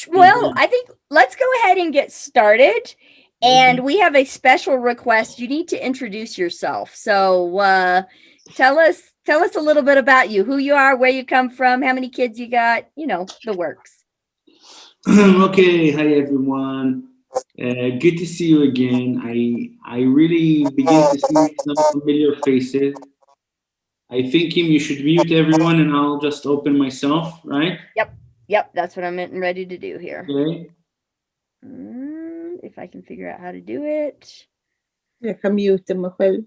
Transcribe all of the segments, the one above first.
Well, I think let's go ahead and get started. And we have a special request. You need to introduce yourself. So tell us a little bit about you, who you are, where you come from, how many kids you got, the works. Okay, hi everyone. Good to see you again. I really begin to see some familiar faces. I think Kim, you should mute everyone, and I'll just open myself, right? Yep, that's what I'm ready to do here. Okay. If I can figure out how to do it. Naka-mute mo, Phil.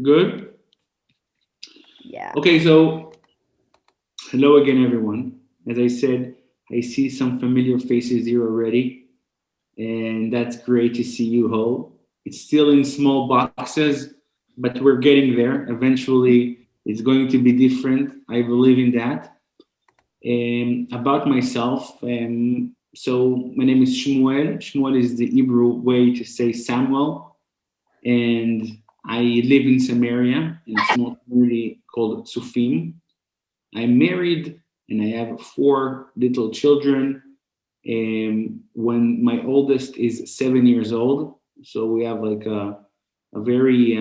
Good. Yeah. Okay, so hello again, everyone. As I said, I see some familiar faces here already, and that's great to see you all. It's still in small boxes, but we're getting there. Eventually, it's going to be different. I believe in that. About myself, so my name is Shmuel. Shmuel is the Hebrew way to say Samuel, and I live in Samaria in a small community called Tsufim. I'm married and I have 4 little children. When my oldest is 7 years old, so we have like a very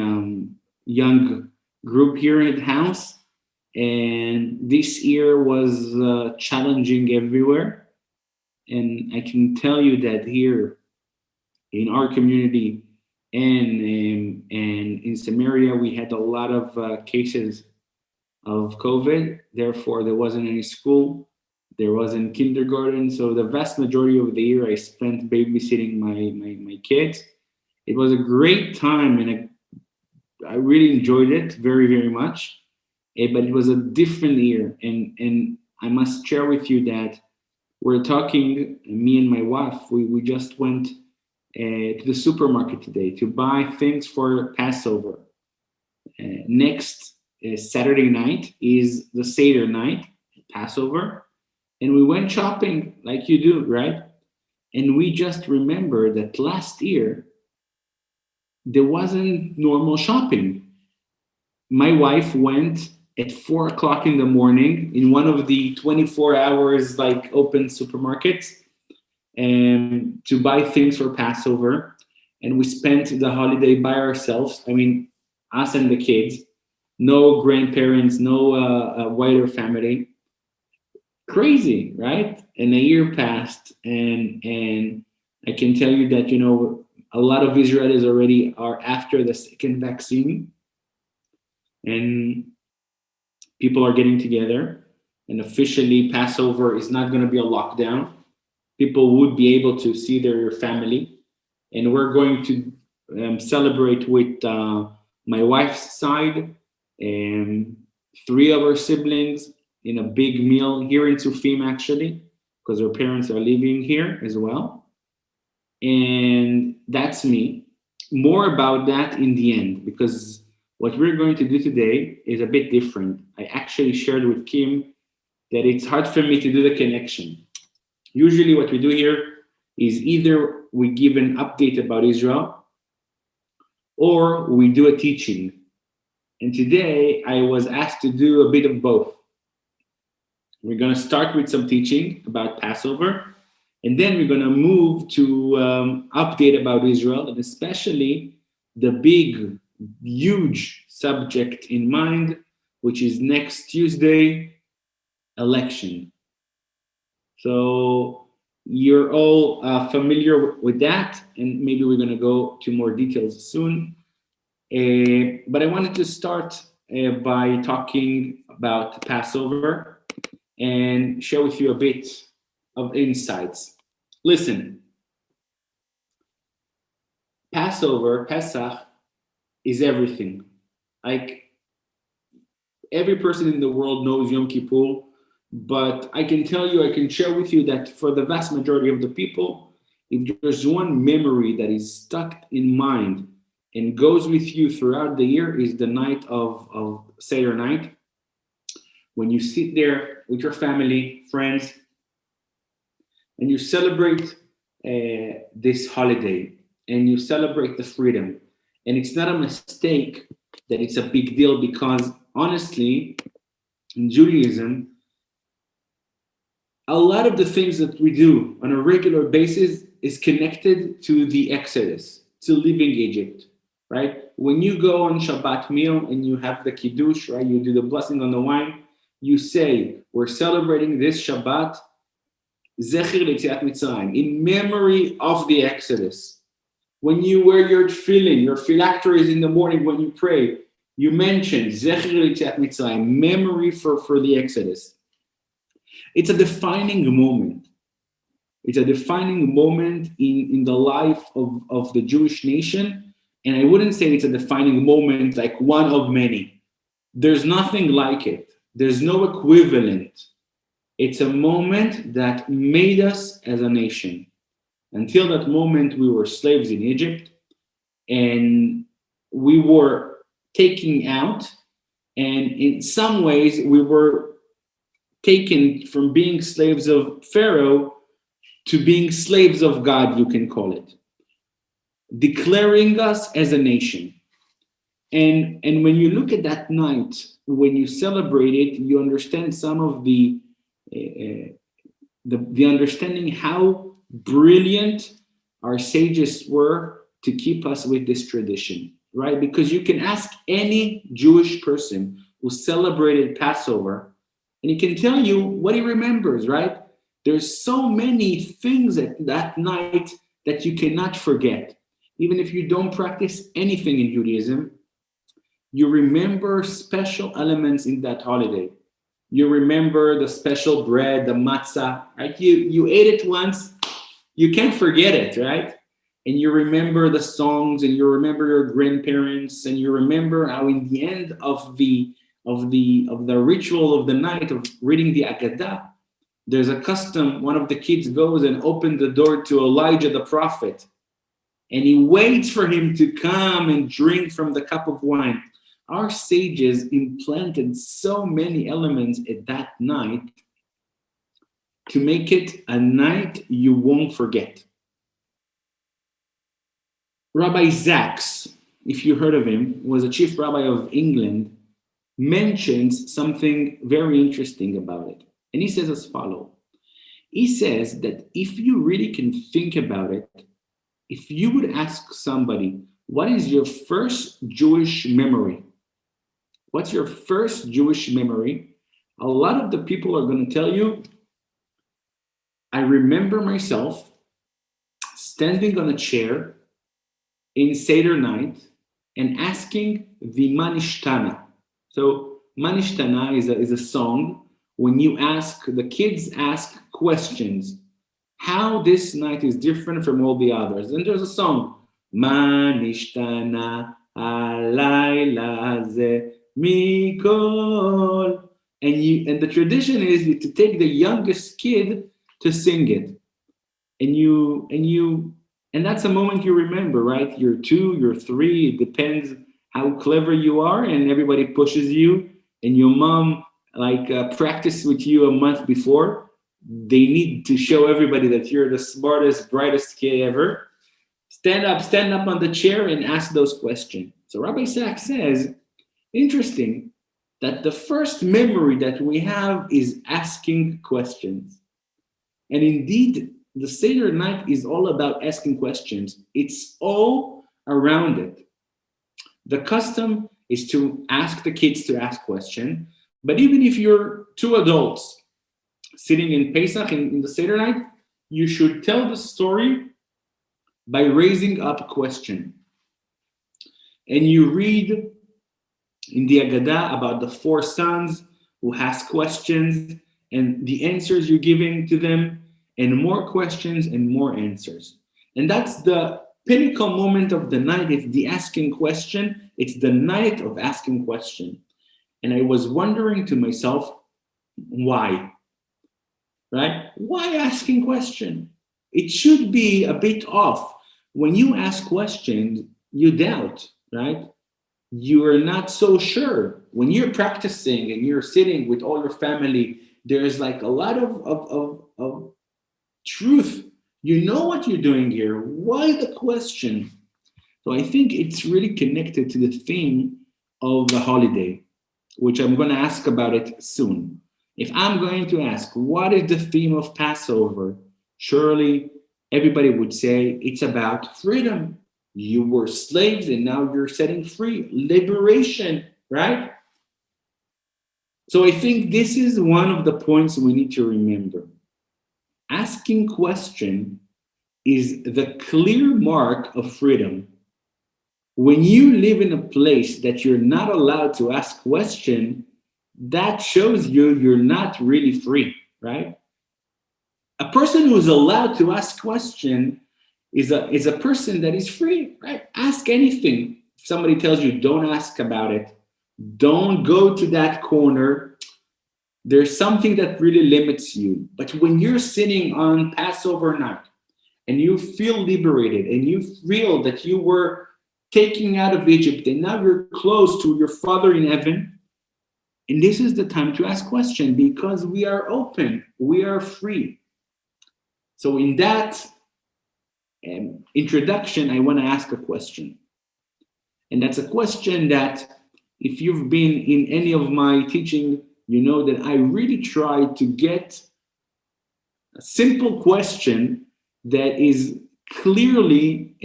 young group here at the house. And this year was challenging everywhere. And I can tell you that here in our community and in Samaria, we had a lot of cases of COVID. Therefore, there wasn't any school, there wasn't kindergarten. So the vast majority of the year, I spent babysitting my kids. It was a great time, and I really enjoyed it very, very much. But it was a different year, and I must share with you that we're talking. Me and my wife, we just went to the supermarket today to buy things for Passover. Next Saturday night is the Seder Night, Passover, and we went shopping like you do, right? And we just remember that last year there wasn't normal shopping. My wife went at 4 o'clock in the morning in one of the 24 hours like open supermarkets to buy things for Passover. And we spent the holiday by ourselves. I mean, us and the kids, no grandparents, no wider family. Crazy, right? And a year passed, and I can tell you that a lot of Israelis already are after the second vaccine, and people are getting together. And officially, Passover is not going to be a lockdown. People would be able to see their family, and we're going to celebrate with my wife's side and 3 of her siblings in a big meal here in Sufim, actually, because her parents are living here as well. And that's me. More about that in the end, because what we're going to do today is a bit different. I actually shared with Kim that it's hard for me to do the connection. Usually what we do here is either we give an update about Israel or we do a teaching. And today I was asked to do a bit of both. We're going to start with some teaching about Passover, and then we're going to move to update about Israel, and especially the big, huge subject in mind, which is next Tuesday, election. So you're all familiar with that, and maybe we're going to go to more details soon. But I wanted to start by talking about Passover and share with you a bit of insights. Listen, Passover, Pesach, is everything. Like, every person in the world knows Yom Kippur, but I can tell you, I can share with you that for the vast majority of the people, if there's one memory that is stuck in mind and goes with you throughout the year, is the night of Seder Night, when you sit there with your family, friends, and you celebrate this holiday, and you celebrate the freedom. And it's not a mistake that it's a big deal, because honestly, in Judaism, a lot of the things that we do on a regular basis is connected to the Exodus, to leaving Egypt, right? When you go on Shabbat meal and you have the Kiddush, right? You do the blessing on the wine, you say, we're celebrating this Shabbat, Zecher L'Yetziat Mitzrayim, in memory of the Exodus. When you wear your tefillin, your phylacteries in the morning when you pray, you mention Zecher L'Yetziat Mitzrayim, memory for the Exodus. It's a defining moment. It's a defining moment in the life of the Jewish nation. And I wouldn't say it's a defining moment like one of many. There's nothing like it. There's no equivalent. It's a moment that made us as a nation. Until that moment, we were slaves in Egypt, and we were taken out. And in some ways, we were taken from being slaves of Pharaoh to being slaves of God, you can call it, declaring us as a nation. And when you look at that night, when you celebrate it, you understand some of the understanding how brilliant our sages were to keep us with this tradition, right? Because you can ask any Jewish person who celebrated Passover, and he can tell you what he remembers, right? There's so many things at that night that you cannot forget. Even if you don't practice anything in Judaism, you remember special elements in that holiday. You remember the special bread, the matzah, right? You ate it once, you can't forget it, right? And you remember the songs, and you remember your grandparents, and you remember how in the end of the ritual of the night of reading the Agadah, there's a custom, one of the kids goes and opens the door to Elijah the prophet, and he waits for him to come and drink from the cup of wine. Our sages implanted so many elements at that night to make it a night you won't forget. Rabbi Sachs, if you heard of him, was a chief rabbi of England, mentions something very interesting about it. And he says as follows. He says that if you really can think about it, if you would ask somebody, what is your first Jewish memory? What's your first Jewish memory? A lot of the people are going to tell you, I remember myself standing on a chair in Seder Night and asking the Manishtana. So Manishtana is a song when you ask, the kids ask questions, how this night is different from all the others. And there's a song, Manishtana alayla ze mikol. And the tradition is to take the youngest kid to sing it. And that's a moment you remember, right? You're 2, you're 3, it depends how clever you are, and everybody pushes you, and your mom practiced with you a month before. They need to show everybody that you're the smartest, brightest kid ever. Stand up on the chair and ask those questions. So Rabbi Sachs says, interesting, that the first memory that we have is asking questions. And indeed, the Seder Night is all about asking questions. It's all around it. The custom is to ask the kids to ask questions. But even if you're 2 adults sitting in Pesach in the Seder Night, you should tell the story by raising up a question. And you read in the Agadah about the 4 sons who ask questions and the answers you're giving to them, and more questions and more answers. And that's the pinnacle moment of the night. It's the asking question. It's the night of asking question. And I was wondering to myself, why? Right? Why asking question? It should be a bit off. When you ask questions, you doubt, right? You are not so sure. When you're practicing and you're sitting with all your family, there's like a lot of truth. You know what you're doing here. Why the question? So I think it's really connected to the theme of the holiday. which I'm going to ask about it soon. If I'm going to ask, what is the theme of Passover? Surely everybody would say it's about freedom. You were slaves and now you're setting free. Liberation, right? So I think this is one of the points we need to remember. Asking question is the clear mark of freedom. When you live in a place that you're not allowed to ask question, that shows you're not really free, right? A person who's allowed to ask question is a person that is free, right? Ask anything. If somebody tells you don't ask about it, don't go to that corner, there's something that really limits you. But when you're sitting on Passover night and you feel liberated and you feel that you were taken out of Egypt and now you're close to your Father in heaven, and this is the time to ask questions because we are open, we are free. So in that introduction, I want to ask a question. And that's a question that if you've been in any of my teaching, you know that I really try to get a simple question that is clearly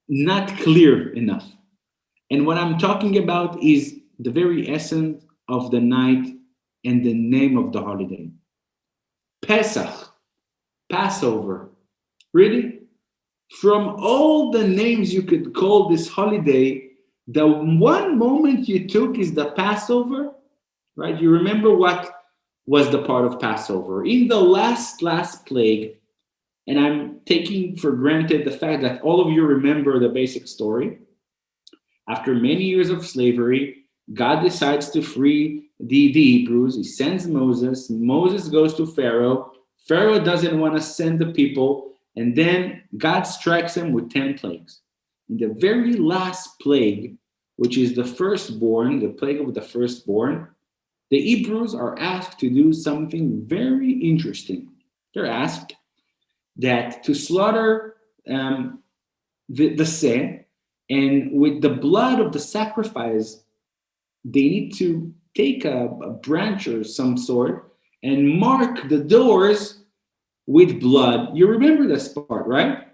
not clear enough. And what I'm talking about is the very essence of the night and the name of the holiday. Pesach, Passover. Really? From all the names you could call this holiday, the one moment you took is the Passover, right? You remember what was the part of Passover. In the last plague, and I'm taking for granted the fact that all of you remember the basic story. After many years of slavery, God decides to free the Hebrews. He sends Moses. Moses goes to Pharaoh. Pharaoh doesn't want to send the people. And then God strikes him with 10 plagues. In the very last plague, which is the firstborn, the plague of the firstborn, the Hebrews are asked to do something very interesting. They're asked that to slaughter the seh, and with the blood of the sacrifice, they need to take a branch or some sort and mark the doors with blood. You remember this part, right?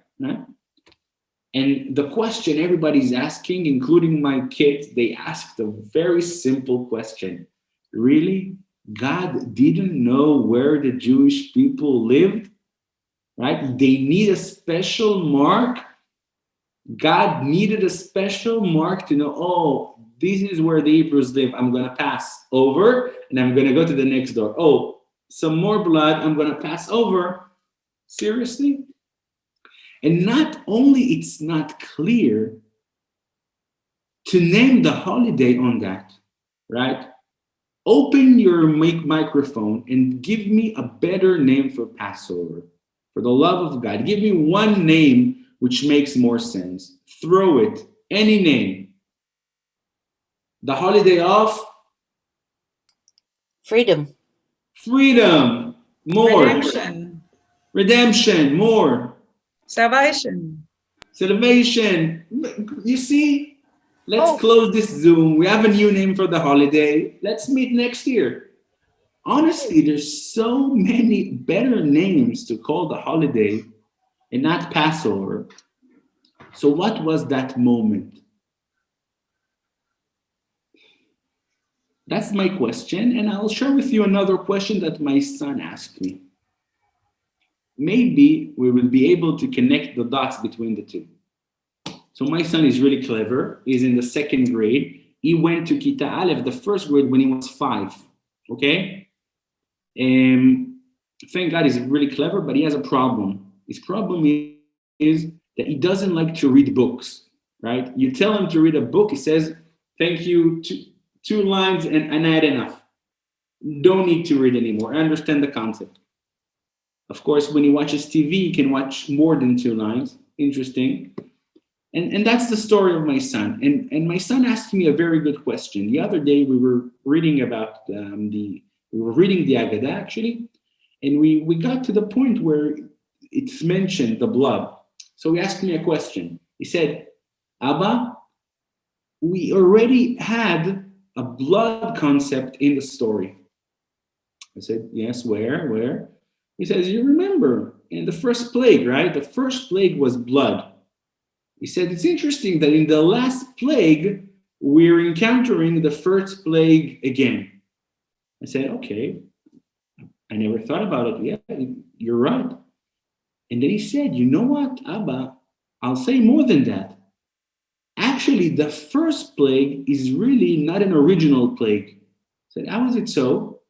And the question everybody's asking, including my kids, they asked a very simple question. Really? God didn't know where the Jewish people lived? Right? They need a special mark. God needed a special mark to know, oh, this is where the Hebrews live. I'm going to pass over and I'm going to go to the next door. Oh, some more blood. I'm going to pass over. Seriously? And not only it's not clear to name the holiday on that, right? Open your microphone and give me a better name for Passover. For the love of God, give me one name which makes more sense. Throw it, any name. The holiday of freedom. Freedom. More. Redemption. More. Salvation. Salvation. You see? Let's close this Zoom. We have a new name for the holiday. Let's meet next year. Honestly, there's so many better names to call the holiday and not Passover. So what was that moment? That's my question, and I'll share with you another question that my son asked me. Maybe we will be able to connect the dots between the two. So my son is really clever. He's in the 2nd grade. He went to Kita Aleph, the 1st grade, when he was 5. Okay? Thank God he's really clever, but he has a problem. His problem is that he doesn't like to read books, right? You tell him to read a book, he says, thank you, two lines and I had enough. Don't need to read anymore. I understand the concept. Of course, when he watches TV, he can watch more than 2 lines. Interesting. And that's the story of my son. And my son asked me a very good question. The other day we were reading about the Agadah actually, and we got to the point where it's mentioned the blood. So he asked me a question. He said, Abba, we already had a blood concept in the story. I said, yes, where? He says, you remember in the first plague, right? The first plague was blood. He said, it's interesting that in the last plague, we're encountering the first plague again. I said, okay, I never thought about it. Yeah, you're right. And then he said, you know what, Abba, I'll say more than that. Actually, the first plague is really not an original plague. I said, how is it so?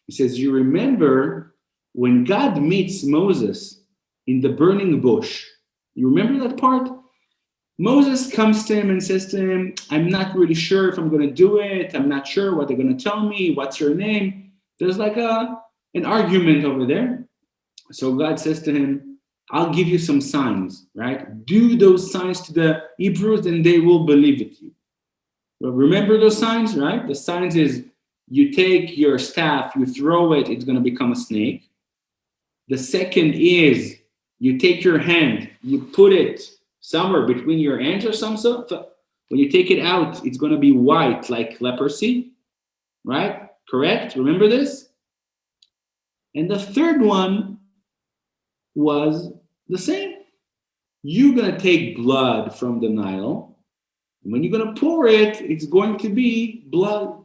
He says, you remember when God meets Moses in the burning bush? You remember that part? Moses comes to him and says to him, I'm not really sure if I'm going to do it. I'm not sure what they're going to tell me. What's your name? There's like an argument over there. So God says to him, I'll give you some signs, right? Do those signs to the Hebrews and they will believe it. But remember those signs, right? The signs is you take your staff, you throw it, it's going to become a snake. The second is you take your hand, you put it somewhere between your hands or something. When you take it out, it's going to be white like leprosy, right? Correct? Remember this? And the third one was the same. You're going to take blood from the Nile. And when you're going to pour it, it's going to be blood.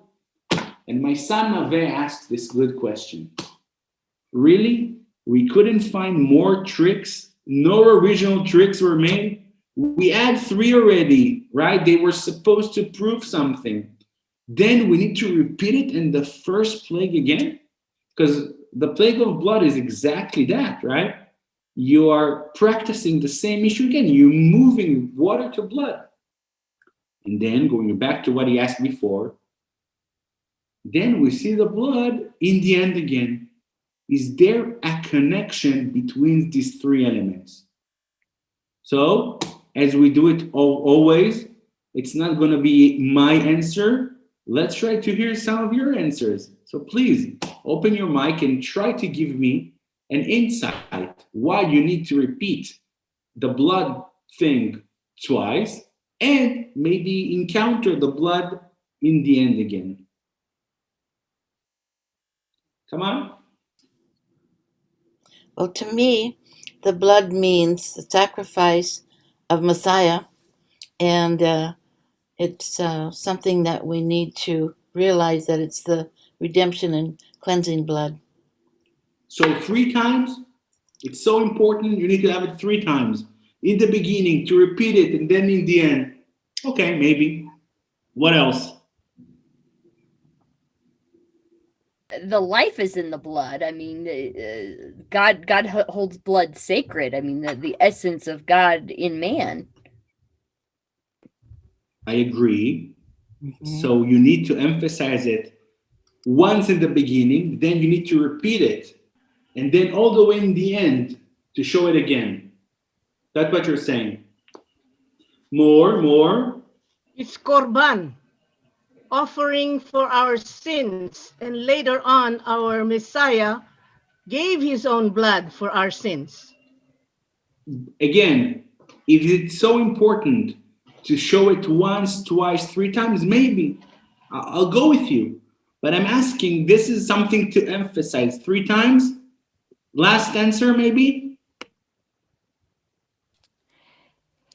And my son Naveh asked this good question. Really? We couldn't find more tricks? No original tricks were made? We had 3 already, right? They were supposed to prove something. Then we need to repeat it in the first plague again? Because the plague of blood is exactly that, right? You are practicing the same issue again. You're moving water to blood. And then going back to what he asked before, then we see the blood in the end again. Is there a connection between these 3 elements? So, as we do it always, it's not going to be my answer. Let's try to hear some of your answers. So please, open your mic and try to give me an insight why you need to repeat the blood thing twice and maybe encounter the blood in the end again. Come on. Well, to me, the blood means the sacrifice of Messiah, and it's something that we need to realize that it's the redemption and cleansing blood. So 3 times, it's so important. You need to have it 3 times. In the beginning, to repeat it, and then in the end. Okay, maybe. What else? The life is in the blood. I mean, God holds blood sacred. I mean, the essence of God in man. I agree. Mm-hmm. So you need to emphasize it once in the beginning, then you need to repeat it, and then all the way in the end to show it again. That's what you're saying. More. It's korban, offering for our sins, and later on our Messiah gave his own blood for our sins. Again, if it's so important to show it once, twice, 3 times, maybe I'll go with you. But I'm asking, this is something to emphasize 3 times? Last answer, maybe?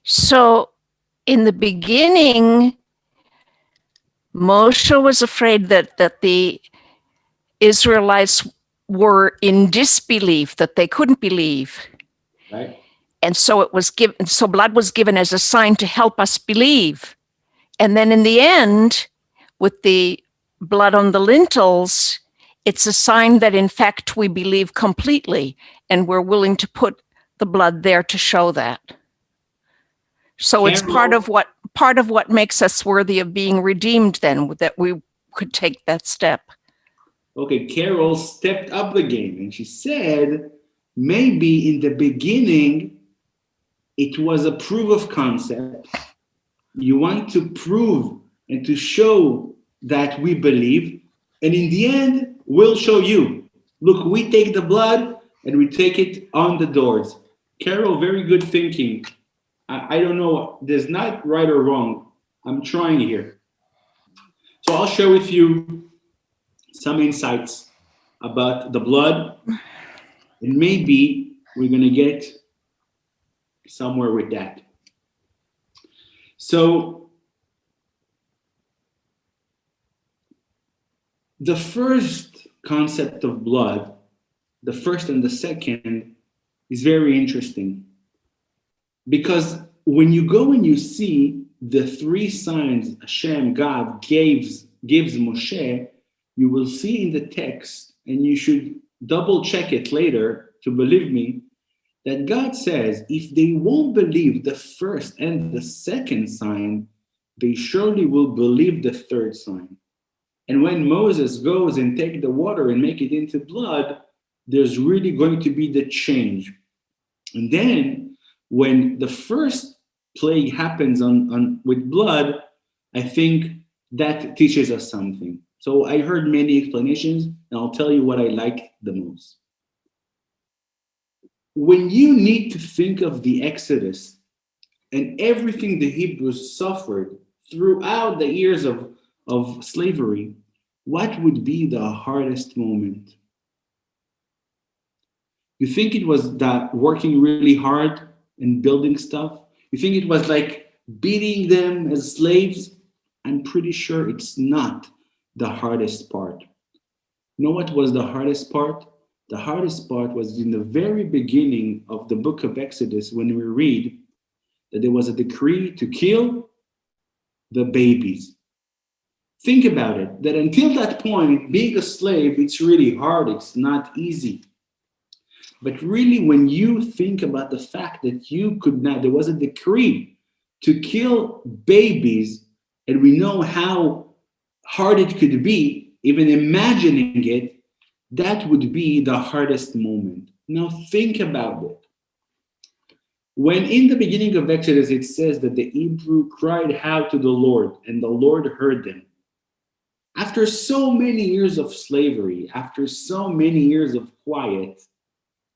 So in the beginning, Moshe was afraid that the Israelites were in disbelief, that they couldn't believe. Right. And so it was given, so blood was given as a sign to help us believe. And then in the end, with the blood on the lintels, it's a sign that in fact we believe completely, and we're willing to put the blood there to show that. So it's part of what makes us worthy of being redeemed then, that we could take that step. Okay, Carol stepped up the game and she said, maybe in the beginning, it was a proof of concept. You want to prove and to show that we believe. And in the end, we'll show you. Look, we take the blood and we take it on the doors. Carol, very good thinking. I don't know. There's not right or wrong. I'm trying here. So I'll share with you some insights about the blood, and maybe we're going to get somewhere with that. So the first concept of blood, the first and the second, is very interesting, because when you go and you see the three signs Hashem, God, gives Moshe, you will see in the text, and you should double check it later to believe me, that God says if they won't believe the first and the second sign, they surely will believe the third sign. And when Moses goes and take the water and make it into blood, there's really going to be the change. And then when the first plague happens with blood, I think that teaches us something. So I heard many explanations, and I'll tell you what I like the most. When you need to think of the Exodus and everything the Hebrews suffered throughout the years of slavery, what would be the hardest moment? You think it was that working really hard and building stuff? You think it was like beating them as slaves? I'm pretty sure it's not the hardest part. You know what was the hardest part? The hardest part was in the very beginning of the book of Exodus, when we read that there was a decree to kill the babies. Think about it, that until that point, being a slave, it's really hard, it's not easy. But really, when you think about the fact that you could not, there was a decree to kill babies, and we know how hard it could be, even imagining it, that would be the hardest moment. Now think about it. When in the beginning of Exodus, it says that the Hebrew cried out to the Lord, and the Lord heard them. After so many years of slavery, after so many years of quiet,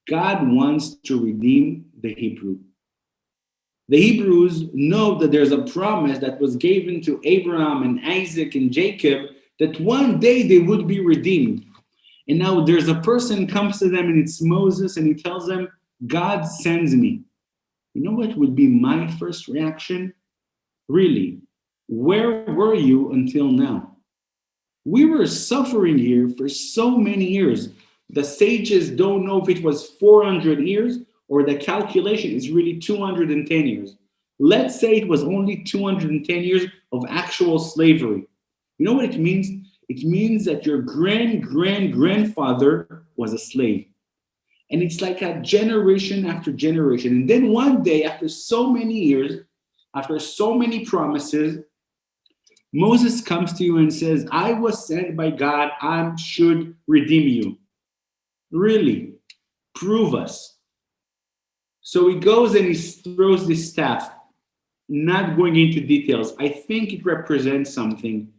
God wants to redeem the Hebrew. The Hebrews know that there's a promise that was given to Abraham and Isaac and Jacob that one day they would be redeemed. And now there's a person comes to them, and it's Moses, and he tells them, God sends me. You know what would be my first reaction? Really, where were you until now? We were suffering here for so many years. The sages don't know if it was 400 years or the calculation is really 210 years. Let's say it was only 210 years of actual slavery. You know what it means? It means that your grandfather was a slave. And it's like a generation after generation. And then one day, after so many years, after so many promises, Moses comes to you and says, I was sent by God, I should redeem you. Really? Prove us. So he goes and he throws this staff, not going into details. I think it represents something.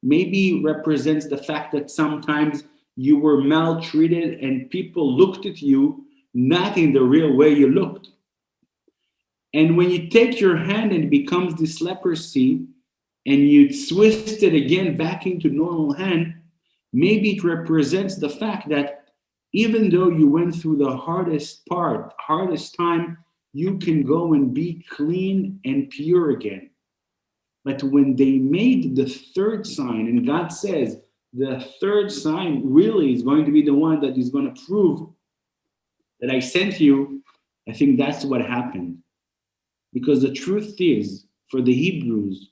Maybe represents the fact that sometimes you were maltreated and people looked at you not in the real way you looked. And when you take your hand and it becomes this leprosy and you twist it again back into normal hand, maybe it represents the fact that even though you went through the hardest time, you can go and be clean and pure again. But when they made the third sign, and God says the third sign really is going to be the one that is going to prove that I sent you, I think that's what happened. Because the truth is, for the Hebrews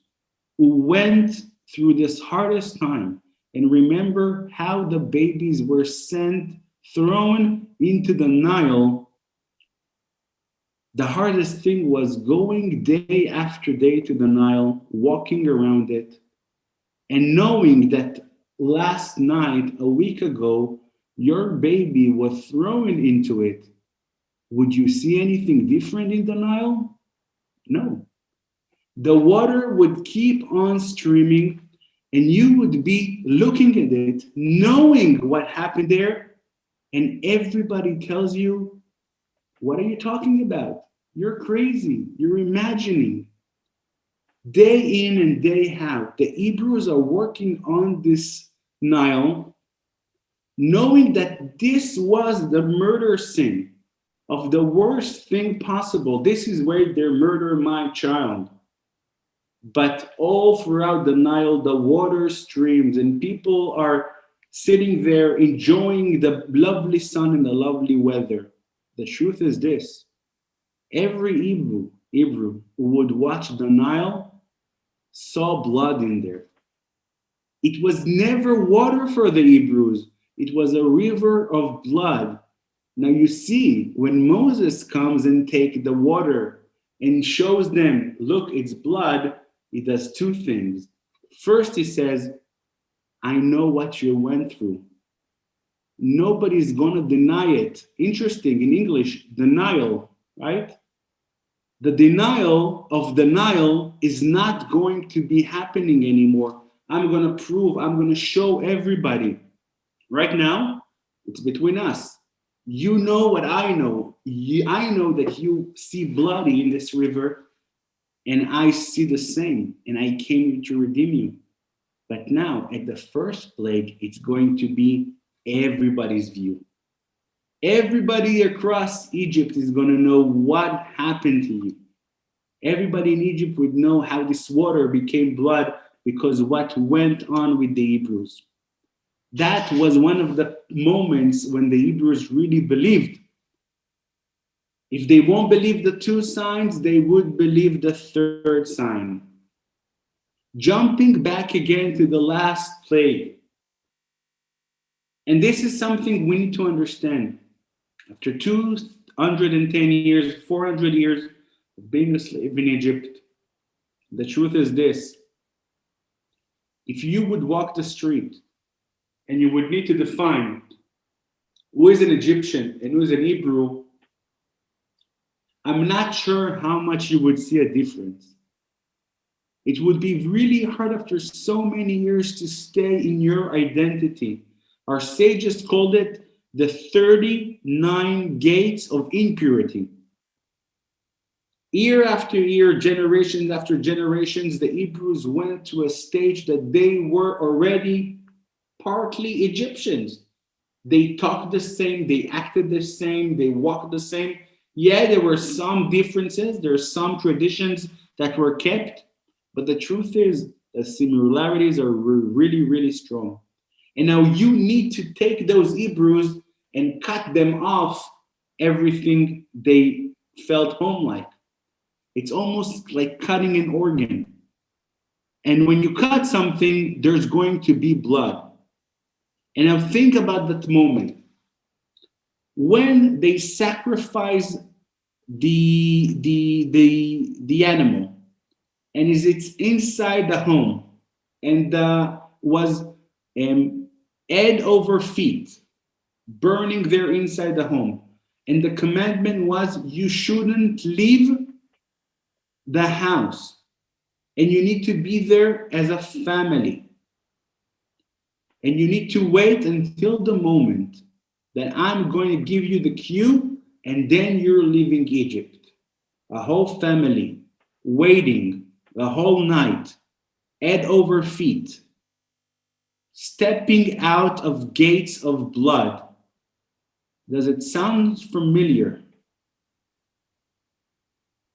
who went through this hardest time, and remember how the babies were thrown into the Nile, the hardest thing was going day after day to the Nile, walking around it, and knowing that last night, a week ago, your baby was thrown into it. Would you see anything different in the Nile? No. The water would keep on streaming, and you would be looking at it, knowing what happened there, and everybody tells you, what are you talking about? You're crazy. You're imagining. Day in and day out, the Hebrews are working on this Nile, knowing that this was the murder sin of the worst thing possible. This is where they murder my child. But all throughout the Nile, the water streams and people are sitting there enjoying the lovely sun and the lovely weather. The truth is this: every Hebrew who would watch the Nile saw blood in there. It was never water for the Hebrews. It was a river of blood. Now you see, when Moses comes and takes the water and shows them, look, it's blood, he does two things. First, he says, I know what you went through. Nobody's going to deny it. Interesting, in English, denial, right? The denial of the Nile is not going to be happening anymore. I'm going to prove, I'm going to show everybody. Right now, it's between us. You know what I know. I know that you see bloody in this river, and I see the same, and I came to redeem you. But now, at the first plague, it's going to be everybody's view. Everybody across Egypt is going to know what happened to you. Everybody in Egypt would know how this water became blood because what went on with the Hebrews. That was one of the moments when the Hebrews really believed. If they won't believe the two signs, they would believe the third sign. Jumping back again to the last plague. And this is something we need to understand. After 210 years, 400 years of being a slave in Egypt, the truth is this: if you would walk the street and you would need to define who is an Egyptian and who is an Hebrew, I'm not sure how much you would see a difference. It would be really hard after so many years to stay in your identity. Our sages called it the 39 gates of impurity. Year after year, generations after generations, the Hebrews went to a stage that they were already partly Egyptians. They talked the same, they acted the same, they walked the same. Yeah, there were some differences, there are some traditions that were kept, but the truth is the similarities are really, really strong. And now you need to take those Hebrews and cut them off everything they felt home-like. It's almost like cutting an organ. And when you cut something, there's going to be blood. And now think about that moment. When they sacrifice the animal, and it's inside the home, and was head over feet, burning there inside the home. And the commandment was, you shouldn't leave the house, and you need to be there as a family. And you need to wait until the moment that I'm going to give you the cue, and then you're leaving Egypt. A whole family waiting the whole night, head over feet, stepping out of gates of blood. Does it sound familiar?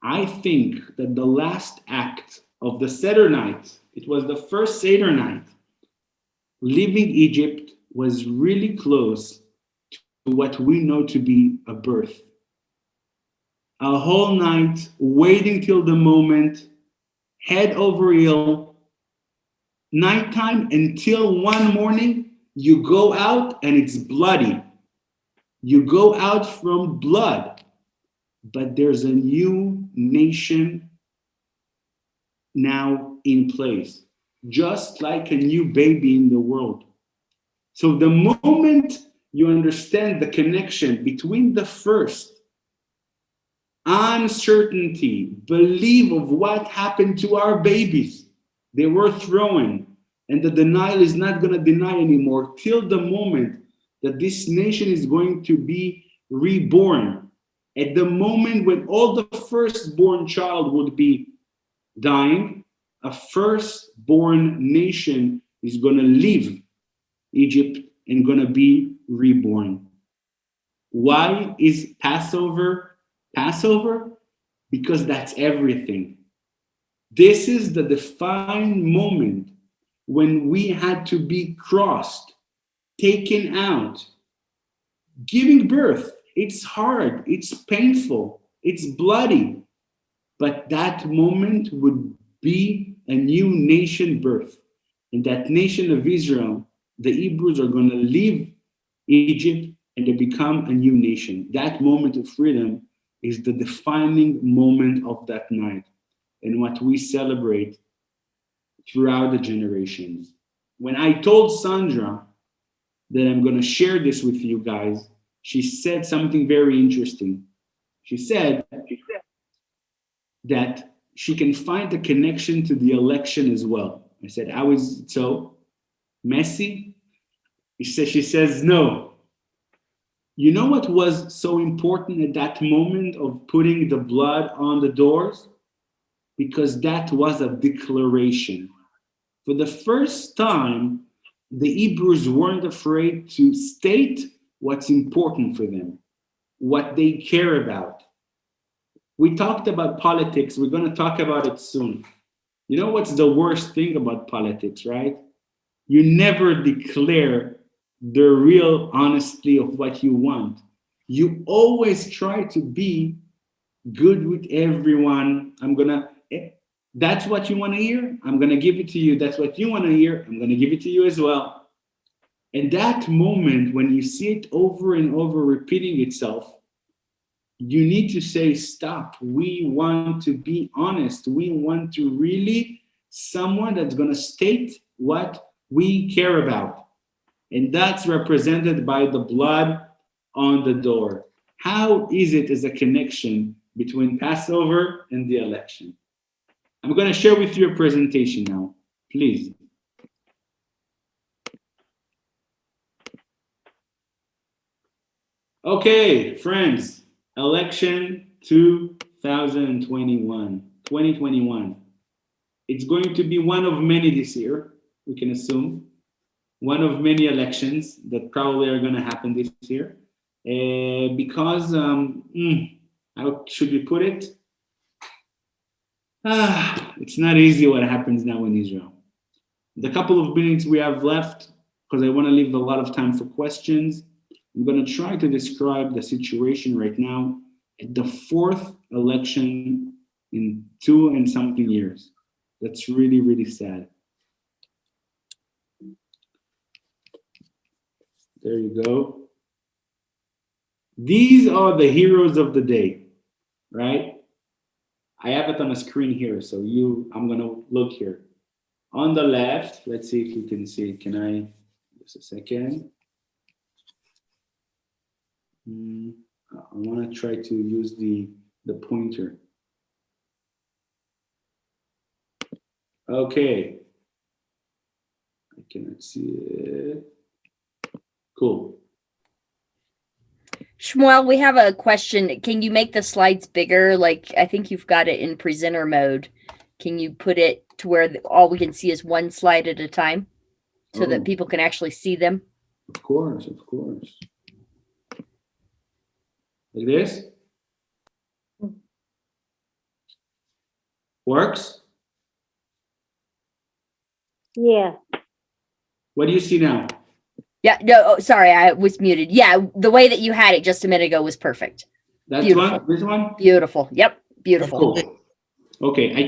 I think that the last act of the Seder Night, it was the first Seder Night, leaving Egypt was really close to what we know to be a birth. A whole night waiting till the moment, head over heel, nighttime until one morning, you go out and it's bloody. You go out from blood, but there's a new nation now in place, just like a new baby in the world. So the moment you understand the connection between the first uncertainty, belief of what happened to our babies, they were thrown, and the denial is not going to deny anymore till the moment that this nation is going to be reborn. At the moment when all the firstborn child would be dying, a firstborn nation is going to leave Egypt and going to be reborn. Why is Passover Passover? Because that's everything. This is the defined moment when we had to be crossed, taken out, giving birth. It's hard, it's painful, it's bloody, but that moment would be a new nation birth. And that nation of Israel, the Hebrews are going to leave Egypt and to become a new nation. That moment of freedom is the defining moment of that night and what we celebrate throughout the generations. When I told Sandra that I'm going to share this with you guys, she said something very interesting. She said that she can find a connection to the election as well. I said, how is it so? Messy? She says, no. You know what was so important at that moment of putting the blood on the doors? Because that was a declaration. For the first time, the Hebrews weren't afraid to state what's important for them, what they care about. We talked about politics. We're going to talk about it soon. You know what's the worst thing about politics, right? You never declare the real honesty of what you want. You always try to be good with everyone. That's what you want to hear? I'm going to give it to you. That's what you want to hear? I'm going to give it to you as well. And that moment, when you see it over and over repeating itself, you need to say, stop. We want to be honest. We want to really someone that's going to state what we care about. And that's represented by the blood on the door. How is it as a connection between Passover and the election? I'm going to share with you a presentation now, please. Okay, friends, election 2021. It's going to be one of many this year, we can assume. One of many elections that probably are going to happen this year. Because, how should we put it? It's not easy what happens now in Israel. The couple of minutes we have left, because I want to leave a lot of time for questions, I'm going to try to describe the situation right now at the fourth election in 2 and something years. That's really, really sad. There you go. These are the heroes of the day, right? I have it on a screen here, so I'm going to look here. On the left, let's see if you can see. Can I? Just a second. I want to try to use the pointer. Okay. I cannot see it. Cool. Shmuel, we have a question. Can you make the slides bigger? Like, I think you've got it in presenter mode. Can you put it to where all we can see is one slide at a time so that people can actually see them? Of course. Like this? Works? Yeah. What do you see now? Yeah, no, sorry, I was muted. Yeah, the way that you had it just a minute ago was perfect. That's Beautiful. one? This one? Beautiful. Yep, beautiful. Cool. Okay, I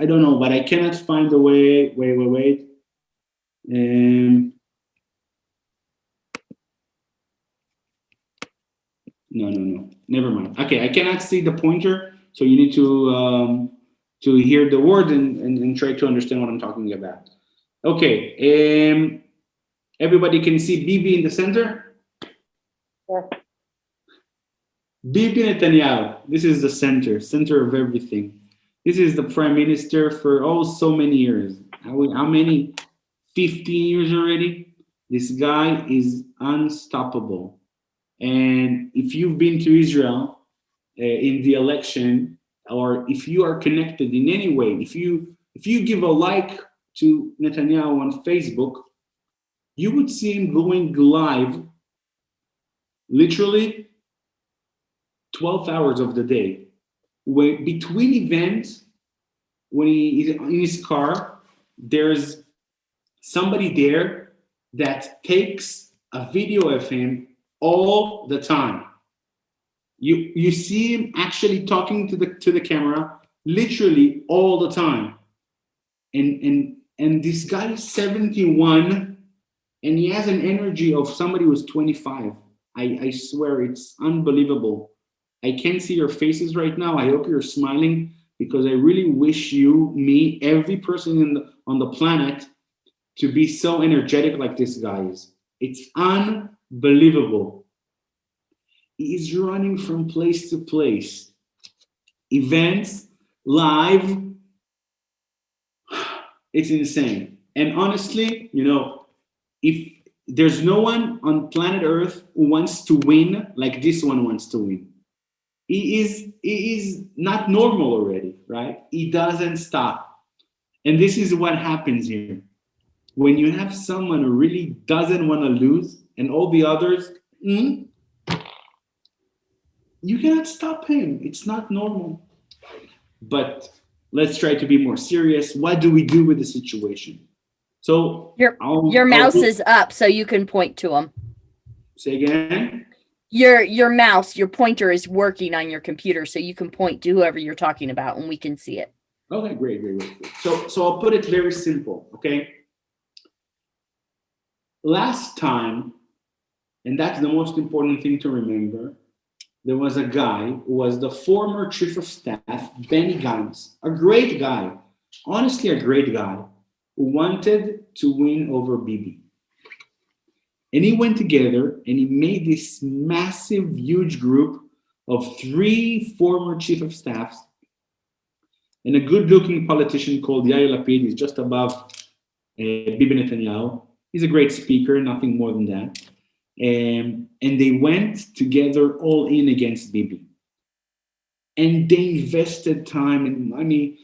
don't know, but I cannot find a way. Wait. No. Never mind. Okay, I cannot see the pointer, so you need to hear the word and try to understand what I'm talking about. Okay, everybody can see Bibi in the center? Yeah. Bibi Netanyahu, this is the center of everything. This is the prime minister for so many years. How many? 15 years already? This guy is unstoppable. And if you've been to Israel in the election, or if you are connected in any way, if you if you give a like to Netanyahu on Facebook, you would see him going live literally 12 hours of the day. When between events, when he is in his car, there's somebody there that takes a video of him all the time. You see him actually talking to the camera literally all the time. And this guy is 71 and he has an energy of somebody who's 25. I swear, it's unbelievable. I can't see your faces right now. I hope you're smiling, because I really wish you, me, every person on the planet to be so energetic like this guy is. It's unbelievable. He is running from place to place. Events, live. It's insane. And honestly, if there's no one on planet Earth who wants to win like this one wants to win. He is not normal already, right? He doesn't stop. And this is what happens here. When you have someone who really doesn't want to lose and all the others, you cannot stop him. It's not normal. But let's try to be more serious. What do we do with the situation? So your mouse is up, so you can point to him. Say again? Your mouse, your pointer is working on your computer, so you can point to whoever you're talking about and we can see it. Okay, great. So I'll put it very simple, okay? Last time, and that's the most important thing to remember, there was a guy who was the former chief of staff, Benny Gantz, a great guy, honestly a great guy, who wanted to win over Bibi. And he went together and he made this massive, huge group of 3 former chief of staffs and a good-looking politician called Yair Lapid. He's just above Bibi Netanyahu. He's a great speaker, nothing more than that. And they went together all in against Bibi. And they invested time and money.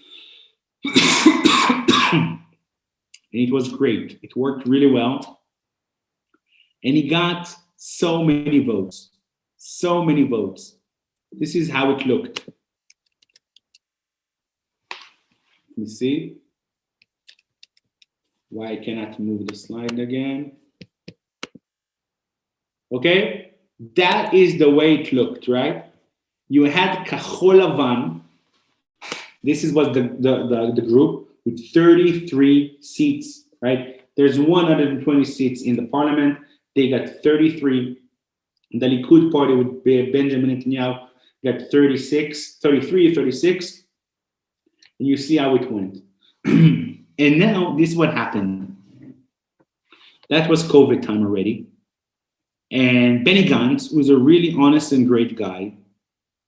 And it was great. It worked really well. And he got so many votes. So many votes. This is how it looked. You see? Why I cannot move the slide again? Okay? That is the way it looked, right? You had Kahol Lavan. This was the group with 33 seats, right? There's 120 seats in the parliament. They got 33. The Likud party with Benjamin Netanyahu got 33, 36. And you see how it went. And now this is what happened. That was COVID time already. And Benny Gantz, who's a really honest and great guy,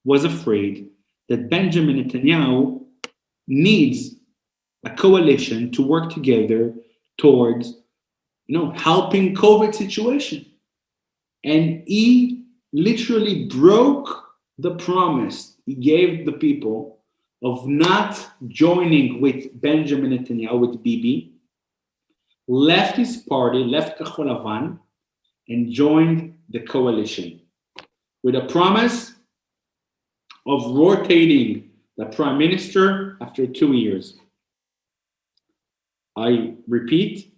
was afraid that Benjamin Netanyahu needs a coalition to work together towards, helping COVID situation. And he literally broke the promise he gave the people of not joining with Benjamin Netanyahu, with Bibi, left his party, left Kahol Lavan, and joined the coalition with a promise of rotating the prime minister after 2 years. I repeat,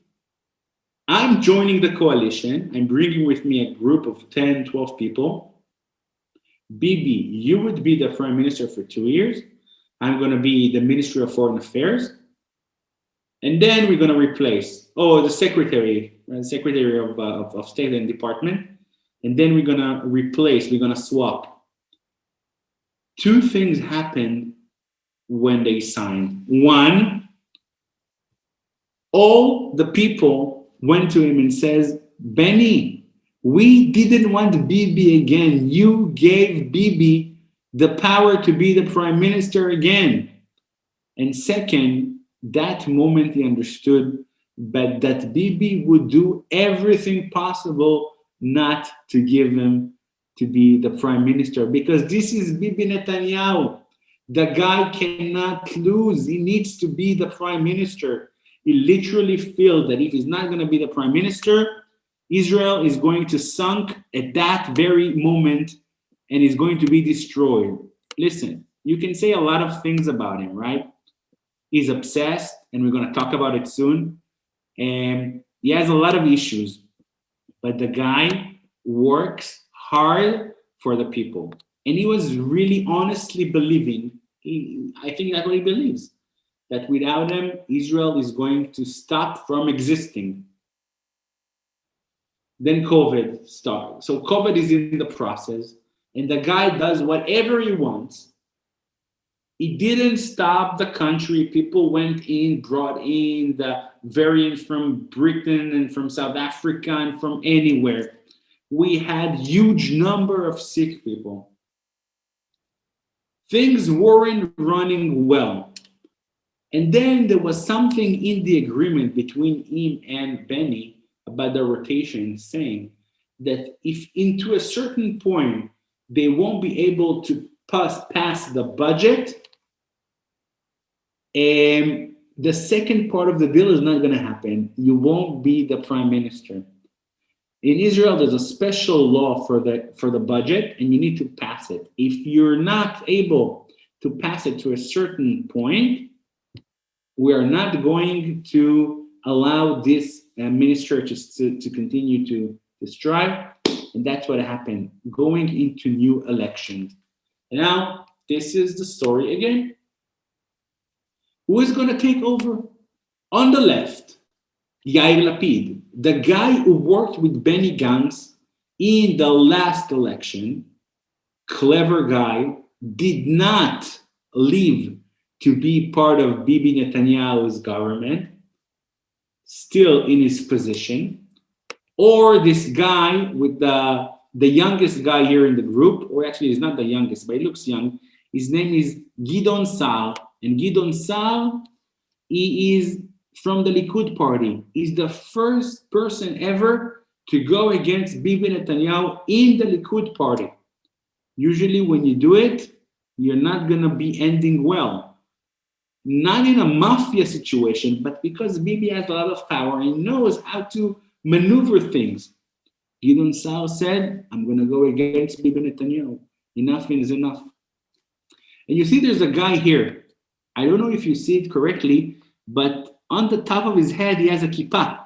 I'm joining the coalition. I'm bringing with me a group of 10, 12 people. Bibi, you would be the prime minister for 2 years. I'm going to be the Ministry of Foreign Affairs. And then we're going to replace, the Secretary of State and Department. And then we're going to swap. 2 things happened when they signed. One, all the people went to him and says, Benny, we didn't want Bibi again. You gave Bibi the power to be the prime minister again. And second, that moment he understood that Bibi would do everything possible not to give him to be the prime minister, because this is Bibi Netanyahu. The guy cannot lose. He needs to be the prime minister. He literally feels that if he's not going to be the prime minister, Israel is going to sink at that very moment and is going to be destroyed. Listen, you can say a lot of things about him, right? He's obsessed, and we're going to talk about it soon. And he has a lot of issues, but the guy works hard for the people. And he was really honestly believing, I think that's what he believes, that without him, Israel is going to stop from existing. Then COVID started. So COVID is in the process, and the guy does whatever he wants. He didn't stop the country. People went in, brought in the variants from Britain and from South Africa and from anywhere. We had huge number of sick people. Things weren't running well. And then there was something in the agreement between him and Benny about the rotation, saying that if into a certain point they won't be able to pass the budget, the second part of the deal is not going to happen. You won't be the prime minister. In Israel, there's a special law for the budget, and you need to pass it. If you're not able to pass it to a certain point, we are not going to allow this minister to continue to strive. And that's what happened, going into new elections. Now, this is the story again. Who is going to take over? On the left, Yair Lapid, the guy who worked with Benny Gantz in the last election, clever guy, did not leave to be part of Bibi Netanyahu's government, still in his position, or this guy with the youngest guy here in the group, or actually he's not the youngest, but he looks young. His name is Gideon Sa'ar, and Gideon Sa'ar, he is from the Likud party. He's the first person ever to go against Bibi Netanyahu in the Likud party. Usually when you do it, you're not going to be ending well. Not in a mafia situation, but because Bibi has a lot of power and knows how to maneuver things. Gideon Sa'ar said, I'm going to go against Bibi Netanyahu. Enough is enough. And you see there's a guy here. I don't know if you see it correctly, but on the top of his head, he has a kippah,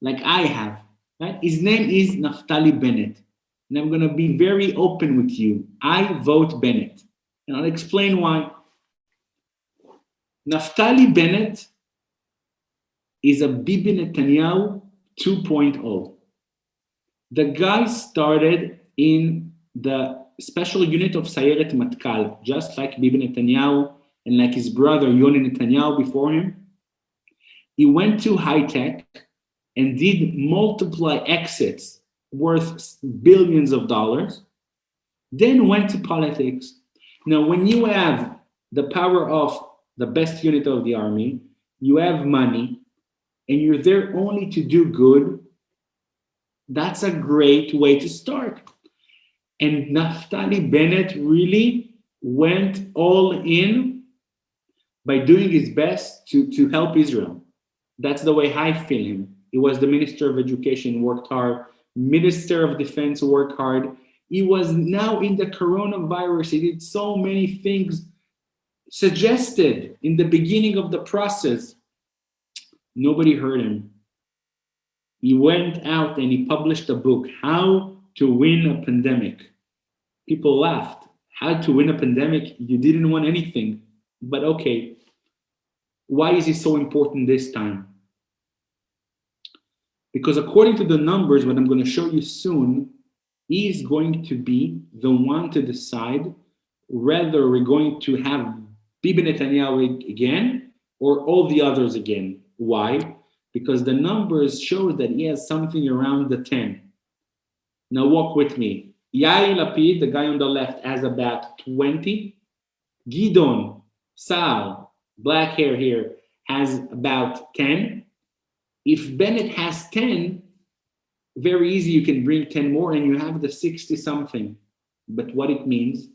like I have. Right? His name is Naftali Bennett. And I'm going to be very open with you. I vote Bennett. And I'll explain why. Naftali Bennett is a Bibi Netanyahu 2.0. The guy started in the special unit of Sayeret Matkal, just like Bibi Netanyahu and like his brother Yoni Netanyahu before him. He went to high tech and did multiply exits worth billions of dollars, then went to politics. Now, when you have the power of the best unit of the army, you have money, and you're there only to do good, that's a great way to start. And Naftali Bennett really went all in by doing his best to help Israel. That's the way I feel him. He was the Minister of Education, worked hard. Minister of Defense, worked hard. He was now in the coronavirus. He did so many things suggested in the beginning of the process. Nobody heard him. He went out and he published a book, How to Win a Pandemic. People laughed. How to win a pandemic? You didn't want anything. But okay, why is it so important this time? Because according to the numbers, what I'm going to show you soon, he is going to be the one to decide whether we're going to have Bibi Netanyahu again or all the others again. Why? Because the numbers show that he has something around the 10. Now walk with me. Yair Lapid, the guy on the left, has about 20. Gideon Sa'ar, black hair here, has about 10. If Bennett has 10, very easy, you can bring 10 more and you have the 60 something. But what it means